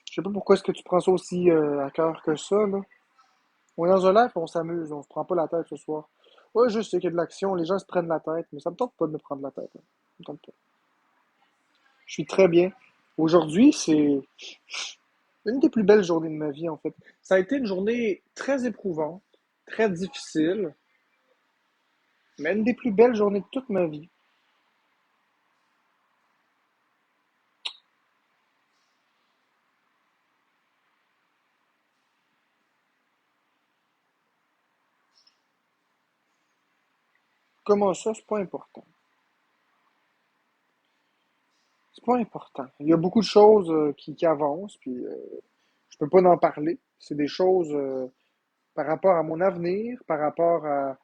Speaker 1: Je sais pas pourquoi est-ce que tu prends ça aussi à cœur que ça, là. On est dans un live, on s'amuse, on se prend pas la tête ce soir. Ouais, je sais qu'il y a de l'action, les gens se prennent la tête, mais ça me tente pas de me prendre la tête, hein. Ça me tente pas. Je suis très bien. Aujourd'hui, c'est une des plus belles journées de ma vie, en fait. Ça a été une journée très éprouvante, très difficile, mais une des plus belles journées de toute ma vie. Comment ça, c'est pas important. C'est pas important. Il y a beaucoup de choses qui avancent, puis je peux pas en parler. C'est des choses par rapport à mon avenir, par rapport à...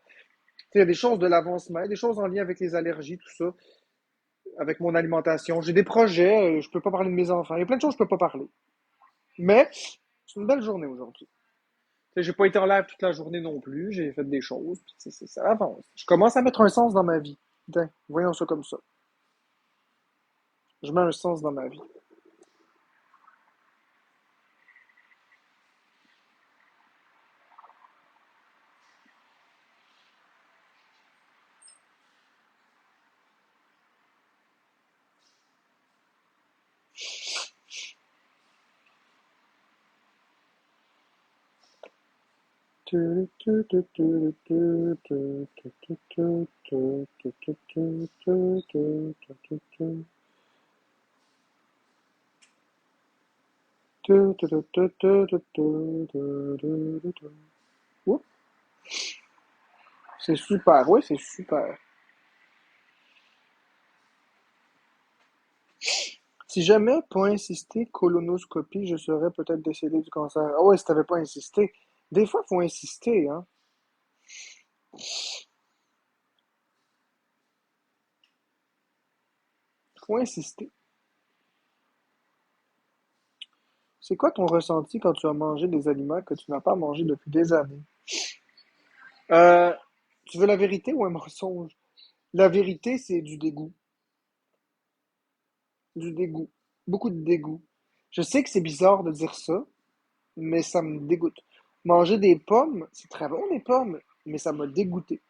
Speaker 1: Tu sais, il y a des choses de l'avancement, des choses en lien avec les allergies, tout ça, avec mon alimentation. J'ai des projets, je peux pas parler de mes enfants. Il y a plein de choses que je peux pas parler. Mais c'est une belle journée aujourd'hui. Tu sais, j'ai pas été en live toute la journée non plus. J'ai fait des choses, puis ça avance. Je commence à mettre un sens dans ma vie. Tiens, voyons ça comme ça. Je mets un sens dans ma vie. Oups, c'est super, oui, c'est super. Si jamais pas insisté colonoscopie, je serais peut-être décédé du cancer. Ah ouais, si t'avais pas insisté. Des fois, faut insister, hein. Faut insister. C'est quoi ton ressenti quand tu as mangé des aliments que tu n'as pas mangés depuis des années? Euh, Tu veux la vérité ou un mensonge? La vérité, c'est du dégoût. Du dégoût. Beaucoup de dégoût. Je sais que c'est bizarre de dire ça, mais ça me dégoûte. Manger des pommes, c'est très bon les pommes, mais ça m'a dégoûté.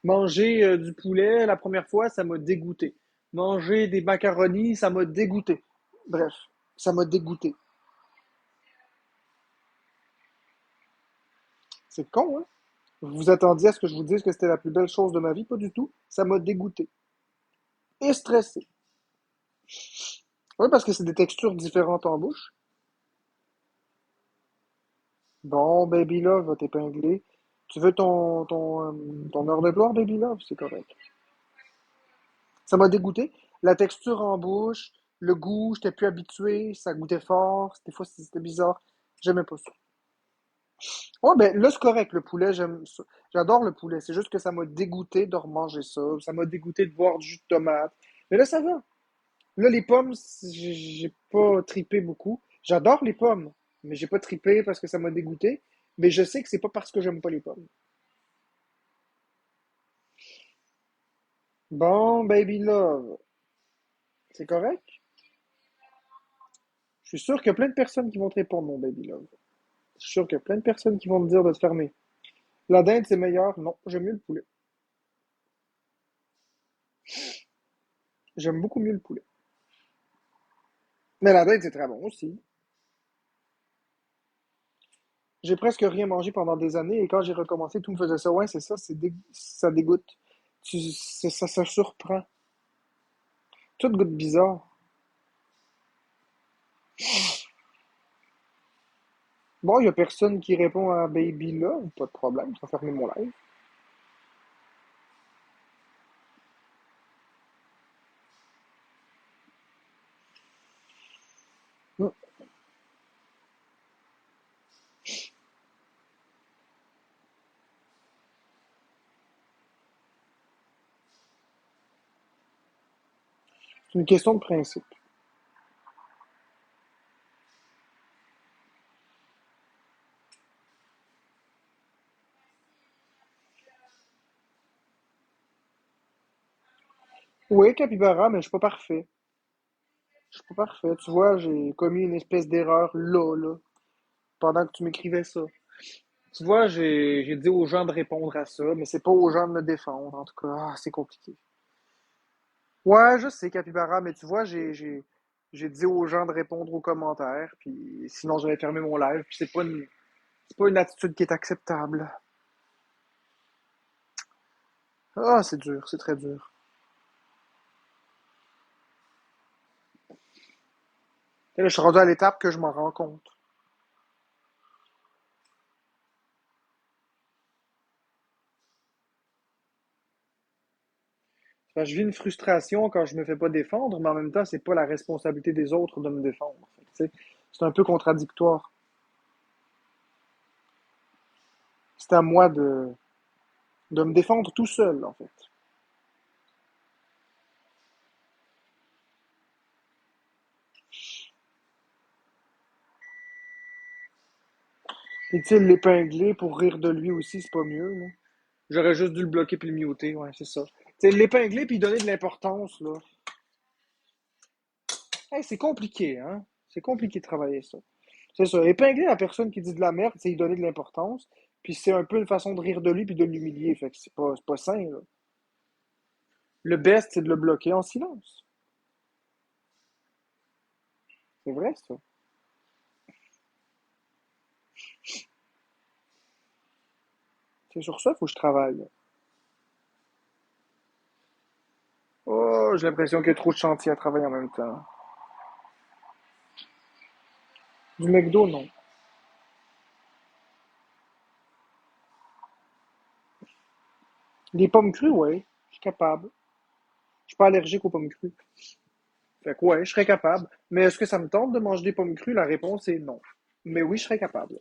Speaker 1: Manger du poulet la première fois, ça m'a dégoûté. Manger des macaronis, ça m'a dégoûté. Bref, ça m'a dégoûté. C'est con, hein? Vous vous attendiez à ce que je vous dise que c'était la plus belle chose de ma vie? Pas du tout. Ça m'a dégoûté. Et stressé. Oui, parce que c'est des textures différentes en bouche. Bon, Baby Love va t'épingler. Tu veux ton heure de gloire, Baby Love? C'est correct. Ça m'a dégoûté. La texture en bouche, le goût, j'étais plus habitué, ça goûtait fort, des fois c'était bizarre. J'aimais pas ça. Ouais, ben là, c'est correct, le poulet, j'aime ça. J'adore le poulet. C'est juste que ça m'a dégoûté de remanger ça. Ça m'a dégoûté de boire du jus de tomate. Mais là, ça va. Là, les pommes, j'ai pas tripé beaucoup. J'adore les pommes, mais j'ai pas tripé parce que ça m'a dégoûté. Mais je sais que c'est pas parce que j'aime pas les pommes. Bon, baby love, c'est correct? Je suis sûr qu'il y a plein de personnes qui vont te répondre, mon baby love. Je suis sûr qu'il y a plein de personnes qui vont me dire de te fermer. La dinde, c'est meilleur? Non, j'aime mieux le poulet. J'aime beaucoup mieux le poulet. Mais la dinde, c'est très bon aussi. J'ai presque rien mangé pendant des années et quand j'ai recommencé, tout me faisait ça. Ouais, c'est ça, ça dégoûte. Ça surprend. Tout goûte bizarre. Bon, il y a personne qui répond à Baby là, pas de problème, ça va fermer mon live. Hmm. C'est une question de principe. Oui, capybara, mais je suis pas parfait. Je suis pas parfait. Tu vois, j'ai commis une espèce d'erreur là, pendant que tu m'écrivais ça. Tu vois, j'ai dit aux gens de répondre à ça, mais c'est pas aux gens de me défendre. En tout cas, c'est compliqué. Ouais, je sais, Capybara, mais tu vois, j'ai dit aux gens de répondre aux commentaires, puis sinon j'avais fermé mon live, puis c'est pas une attitude qui est acceptable. Ah, c'est dur, c'est très dur. Et là, je suis rendu à l'étape que je m'en rends compte. Enfin, je vis une frustration quand je me fais pas défendre, mais en même temps, c'est pas la responsabilité des autres de me défendre. Fait que, tu sais, c'est un peu contradictoire. C'est à moi de me défendre tout seul, en fait. Et tu sais, l'épingler pour rire de lui aussi, c'est pas mieux, là. J'aurais juste dû le bloquer puis le muter, ouais, c'est ça. Tu sais, l'épingler puis donner de l'importance, là. Hey, c'est compliqué, hein? C'est compliqué de travailler ça. C'est ça. Épingler la personne qui dit de la merde, c'est lui donner de l'importance. Puis c'est un peu une façon de rire de lui puis de l'humilier. Fait que c'est pas sain, là. Le best, c'est de le bloquer en silence. C'est vrai, ça. C'est sur ça qu'il faut que je travaille. Oh, j'ai l'impression qu'il y a trop de chantiers à travailler en même temps. Du McDo, non. Des pommes crues, ouais. Je suis capable. Je suis pas allergique aux pommes crues. Fait que ouais, je serais capable. Mais est-ce que ça me tente de manger des pommes crues? La réponse est non. Mais oui, je serais capable.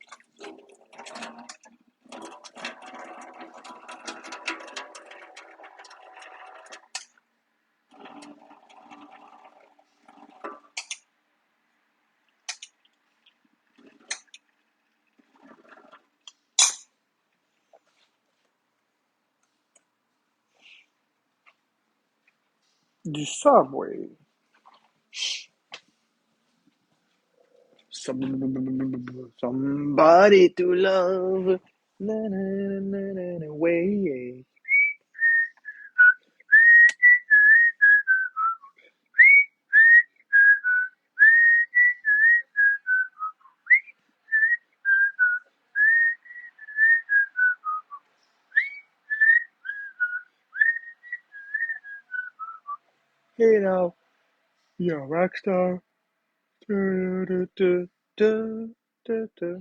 Speaker 1: Du Subway. Somebody to love. Na, na, na, na, na, way. Hey now, you're a rock star. Du, du, du, du, du, du.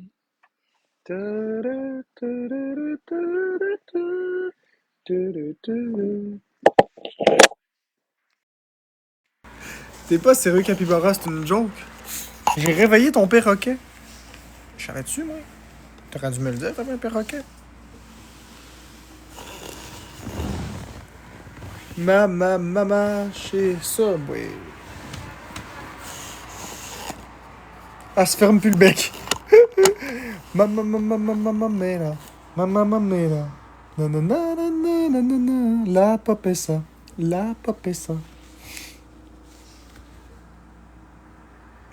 Speaker 1: Du, du, du, du, du, du, du, du, du, du. T'es pas sérieux, Capybara, c'est une joke? J'ai réveillé ton perroquet. Je savais-tu, moi? T'aurais dû me le dire, t'avais un perroquet. Mama, chez Subway. Elle se ferme plus le bec. Mamma, mamma, nanana, la papessa, la papessa.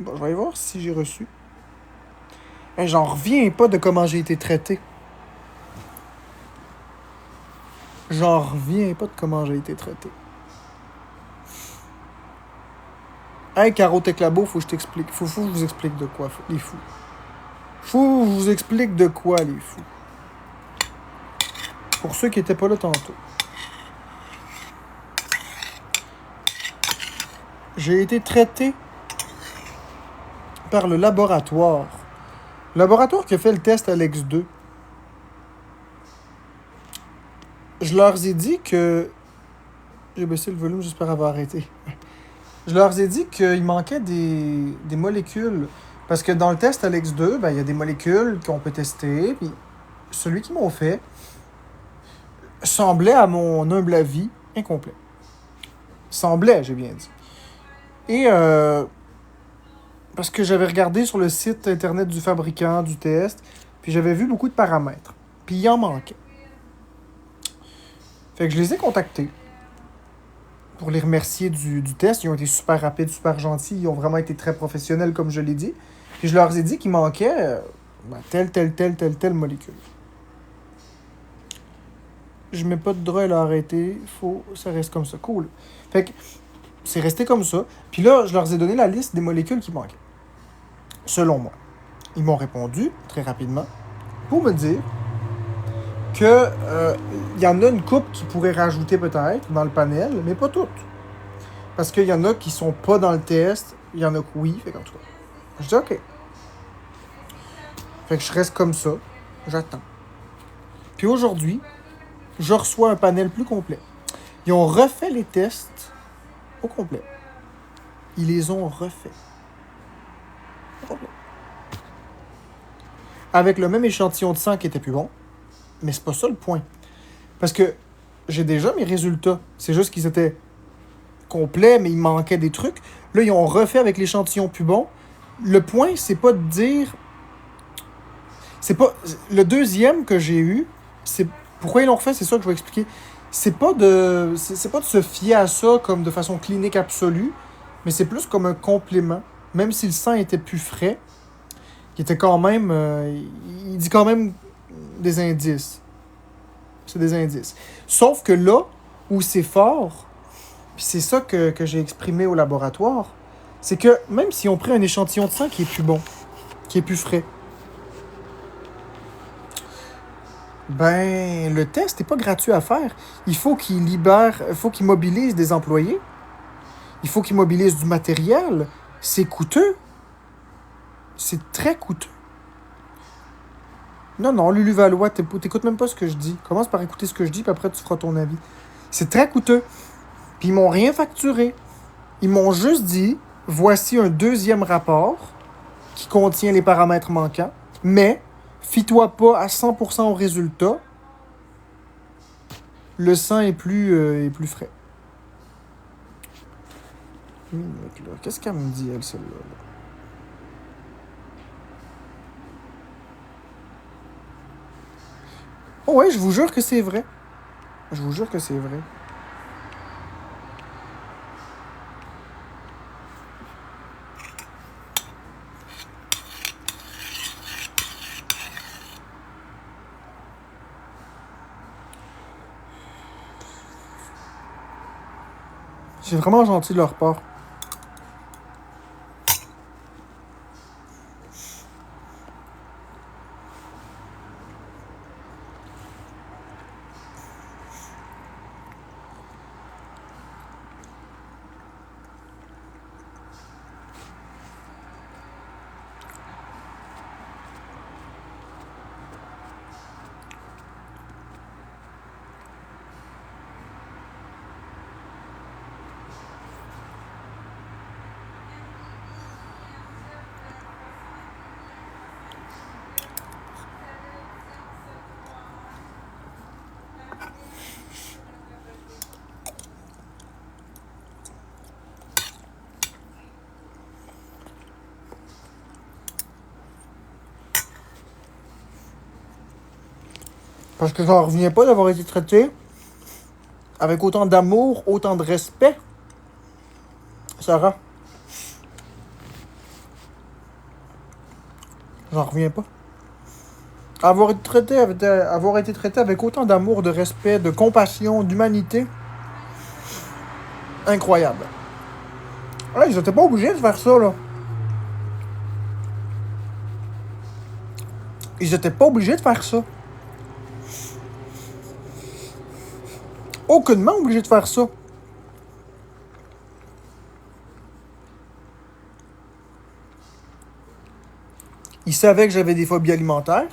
Speaker 1: Bon, je vais aller voir si j'ai reçu. Hey, j'en reviens pas de comment j'ai été traité. J'en reviens pas de comment j'ai été traité. Hey, Caro Teclabo, faut que je t'explique. Faut que je vous explique de quoi, les fous. Faut que je vous explique de quoi, les fous. Pour ceux qui étaient pas là tantôt. J'ai été traité par le laboratoire. Le laboratoire qui a fait le test Alex 2. Je leur ai dit que... J'ai baissé le volume, j'espère avoir arrêté. Je leur ai dit qu'il manquait des molécules. Parce que dans le test Alex 2, ben, il y a des molécules qu'on peut tester. Puis celui qu'ils m'ont fait semblait, à mon humble avis, incomplet. Semblait, j'ai bien dit. Et parce que j'avais regardé sur le site internet du fabricant du test, puis j'avais vu beaucoup de paramètres. Puis il en manquait. Fait que je les ai contactés pour les remercier du test. Ils ont été super rapides, super gentils. Ils ont vraiment été très professionnels, comme je l'ai dit. Puis je leur ai dit qu'il manquait telle molécule. Je mets pas de droit à l'arrêter. Ça reste comme ça. Cool. Fait que c'est resté comme ça. Puis là, je leur ai donné la liste des molécules qui manquaient. Selon moi. Ils m'ont répondu très rapidement pour me dire que y en a une couple qui pourrait rajouter peut-être dans le panel, mais pas toutes. Parce qu'il y en a qui sont pas dans le test, il y en a que oui, fait qu'en tout cas. Je dis OK. Fait que je reste comme ça, j'attends. Puis aujourd'hui, je reçois un panel plus complet. Ils ont refait les tests au complet. Ils les ont refaits. Au complet. Avec le même échantillon de sang qui était plus bon. Mais c'est pas ça le point. Parce que j'ai déjà mes résultats. C'est juste qu'ils étaient complets, mais il manquait des trucs. Là, ils ont refait avec l'échantillon plus bon. Le point, c'est pas de dire... C'est pas... Le deuxième que j'ai eu, c'est... Pourquoi ils l'ont refait, c'est ça que je vais expliquer. C'est pas de se fier à ça comme de façon clinique absolue, mais c'est plus comme un complément. Même si le sang était plus frais, il était quand même... il dit quand même des indices. C'est des indices. Sauf que là, où c'est fort, puis c'est ça que j'ai exprimé au laboratoire, c'est que même si on prend un échantillon de sang qui est plus bon, qui est plus frais, ben, le test n'est pas gratuit à faire. Il faut qu'il mobilise des employés. Il faut qu'il mobilise du matériel. C'est coûteux. C'est très coûteux. Non, Lulu Valois, t'écoutes même pas ce que je dis. Commence par écouter ce que je dis, puis après tu feras ton avis. C'est très coûteux. Puis ils m'ont rien facturé. Ils m'ont juste dit, voici un deuxième rapport qui contient les paramètres manquants, mais fie-toi pas à 100% au résultat. Le sang est plus frais. Qu'est-ce qu'elle me dit, elle, celle-là? Oh ouais, je vous jure que c'est vrai. Je vous jure que c'est vrai.
Speaker 2: C'est vraiment gentil de leur part. Parce que j'en reviens pas d'avoir été traité avec autant d'amour, autant de respect. Sarah. J'en reviens pas. Avoir été traité avec autant d'amour, de respect, de compassion, d'humanité. Incroyable. Ouais, ils étaient pas obligés de faire ça, là. Ils étaient pas obligés de faire ça. Aucunement obligés de faire ça. Ils savaient que j'avais des phobies alimentaires.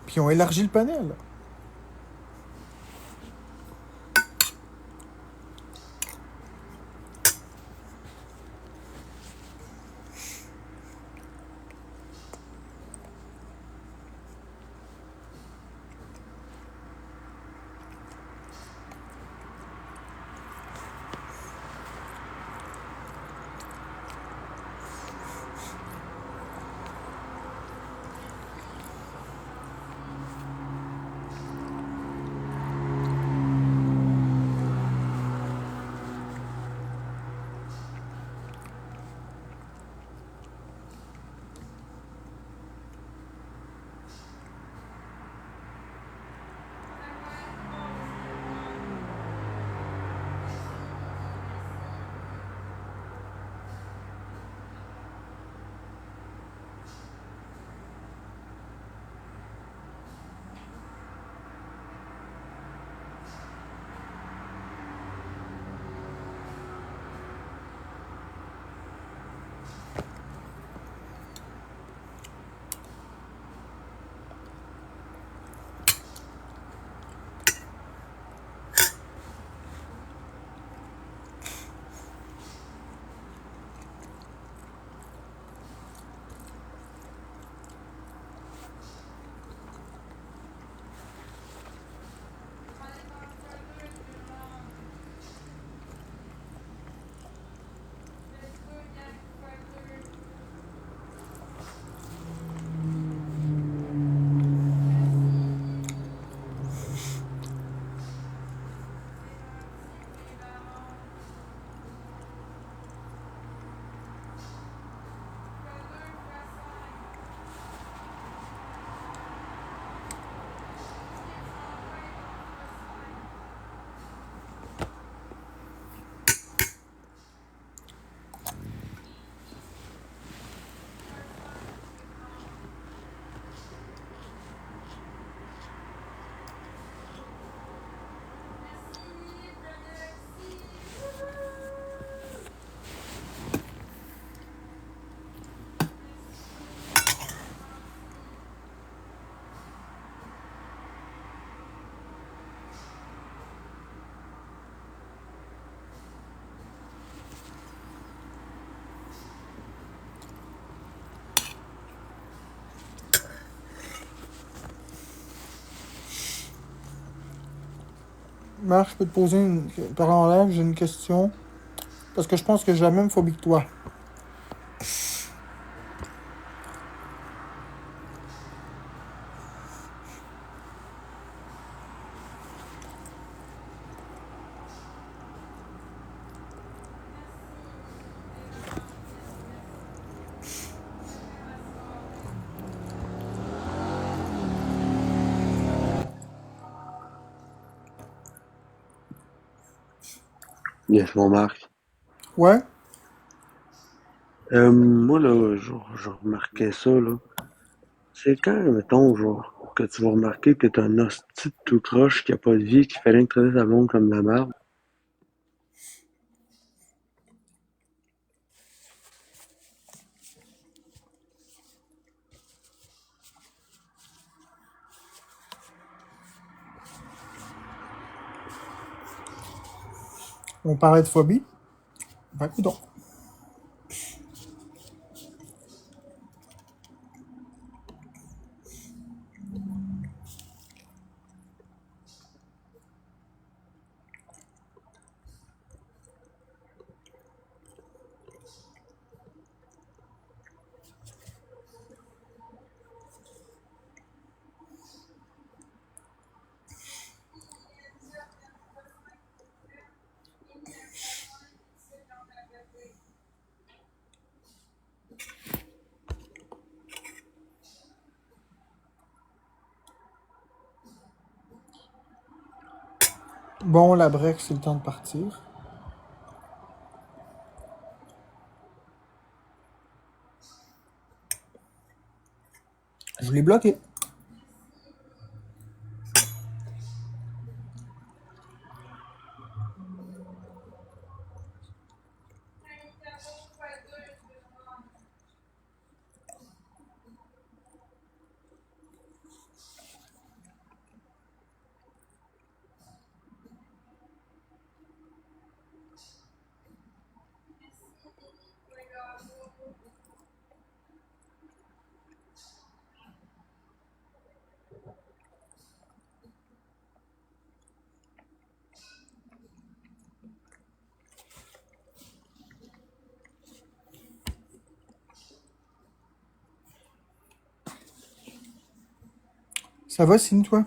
Speaker 2: Puis ils ont élargi le panel. Marc, je peux te poser par en live, j'ai une question. Parce que je pense que j'ai la même phobie que toi.
Speaker 3: Yes, mon Marc.
Speaker 2: Ouais.
Speaker 3: Moi, là, je remarquais ça, là. C'est quand, mettons, genre, que tu vas remarquer que t'es un hostie de tout croche qui a pas de vie, qui fait rien que traiter sa monde comme de la merde.
Speaker 2: On parlait de phobie. Ben, coudonc. Bon, la break, c'est le temps de partir. Je l'ai bloqué. Ça va, signe, toi?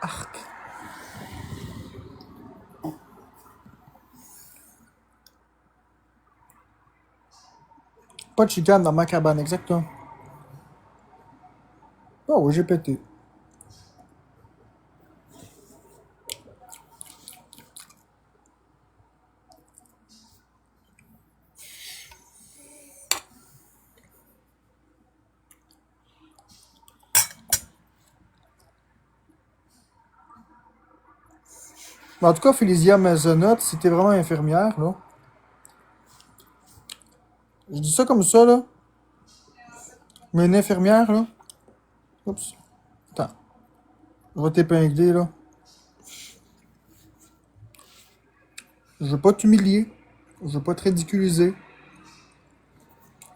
Speaker 2: Arc. Pas de chicane dans ma cabane, exactement. Oh oui, j'ai pété. Mais en tout cas, Félicia Maisonnette, si t'es vraiment infirmière, là. Je dis ça comme ça, là. Mais une infirmière, là. Oups. Attends. Je vais t'épingler, là. Je veux pas t'humilier. Je veux pas te ridiculiser.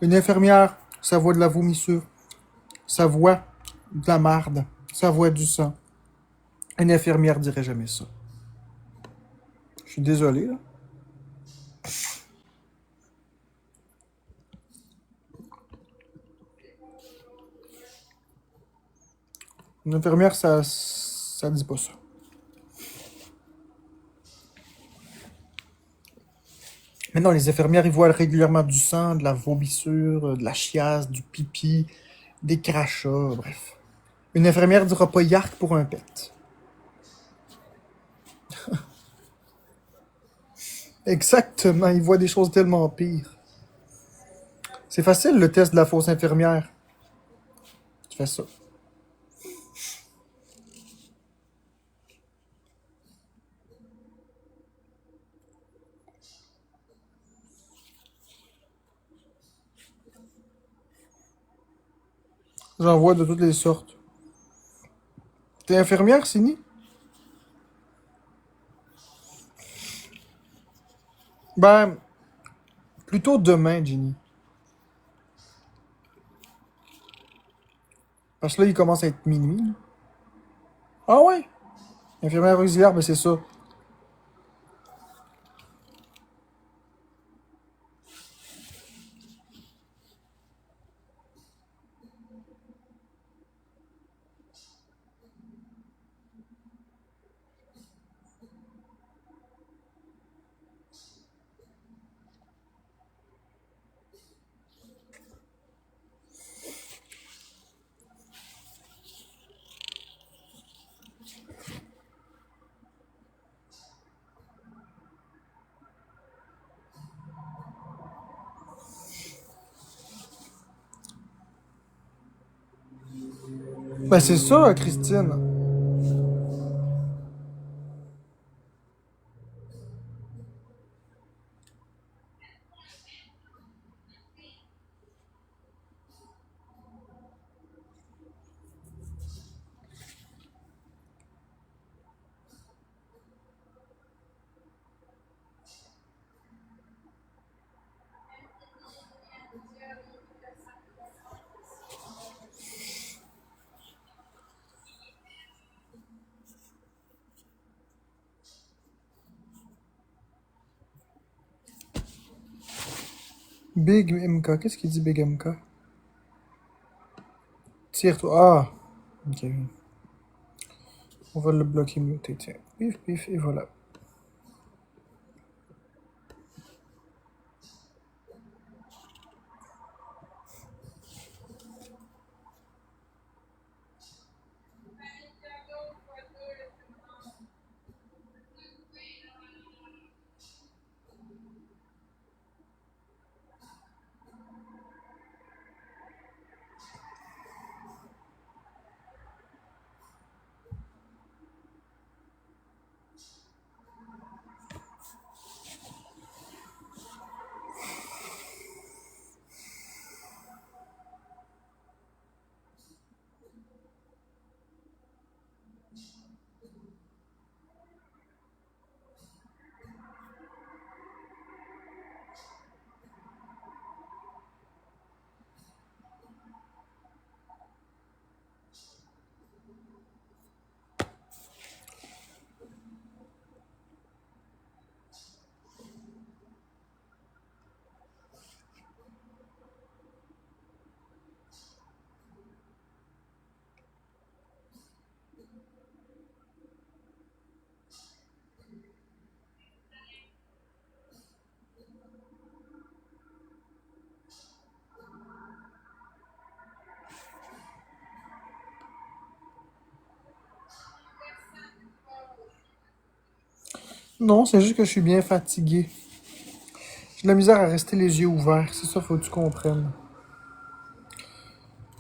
Speaker 2: Une infirmière, ça voit de la vomissure. Ça voit de la marde. Ça voit du sang. Une infirmière dirait jamais ça. Je suis désolé, là. Une infirmière, ça dit pas ça. Mais non, les infirmières, ils voient régulièrement du sang, de la vomissure, de la chiasse, du pipi, des crachats, bref. Une infirmière dira pas yark pour un pet. Exactement, ils voient des choses tellement pires. C'est facile le test de la fausse infirmière. Tu fais ça. J'en vois de toutes les sortes. T'es infirmière, Sini? Ben, Plutôt demain, Jenny. Parce que là, il commence à être minuit. Là. Ah ouais? Infirmière auxiliaire, ben c'est ça. Ben c'est ça, Christine. Big MK. Qu'est-ce qu'il dit, Big MK? Tire-toi. Ah! Ok. On va le bloquer muté, tiens. Pif, pif, et voilà. Non, c'est juste que je suis bien fatigué. J'ai de la misère à rester les yeux ouverts. C'est ça, faut que tu comprennes.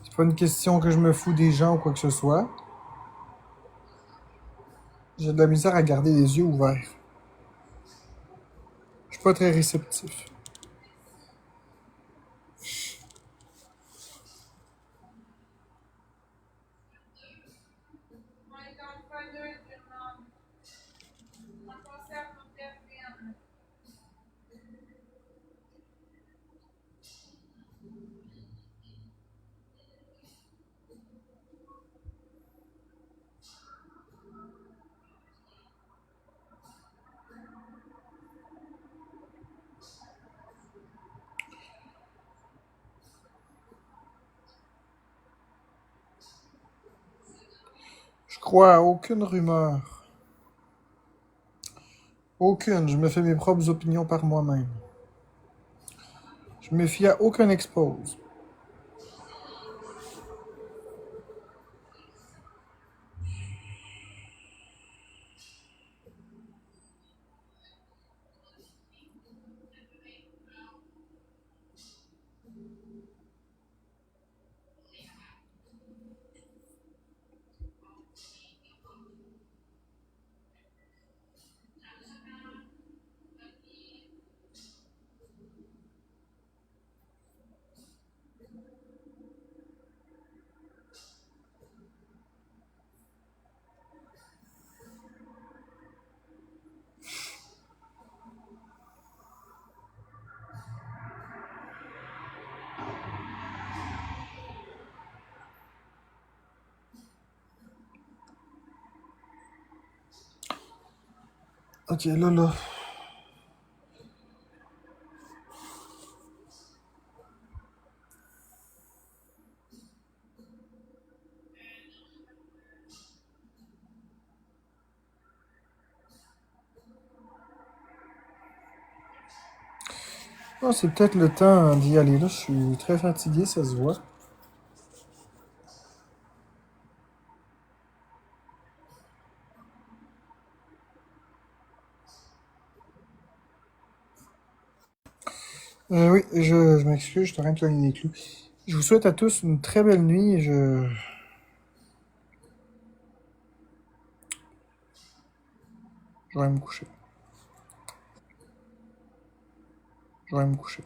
Speaker 2: C'est pas une question que je me fous des gens ou quoi que ce soit. J'ai de la misère à garder les yeux ouverts. Je suis pas très réceptif. Je crois à aucune rumeur. Aucune. Je me fais mes propres opinions par moi-même. Je me fie à aucun expose. Ok, là. Oh, c'est peut-être le temps d'y aller. Là, je suis très fatigué, ça se voit. Oui, je m'excuse, je suis en train de cogner les clous. Je vous souhaite à tous une très belle nuit et je vais me coucher. Je vais me coucher.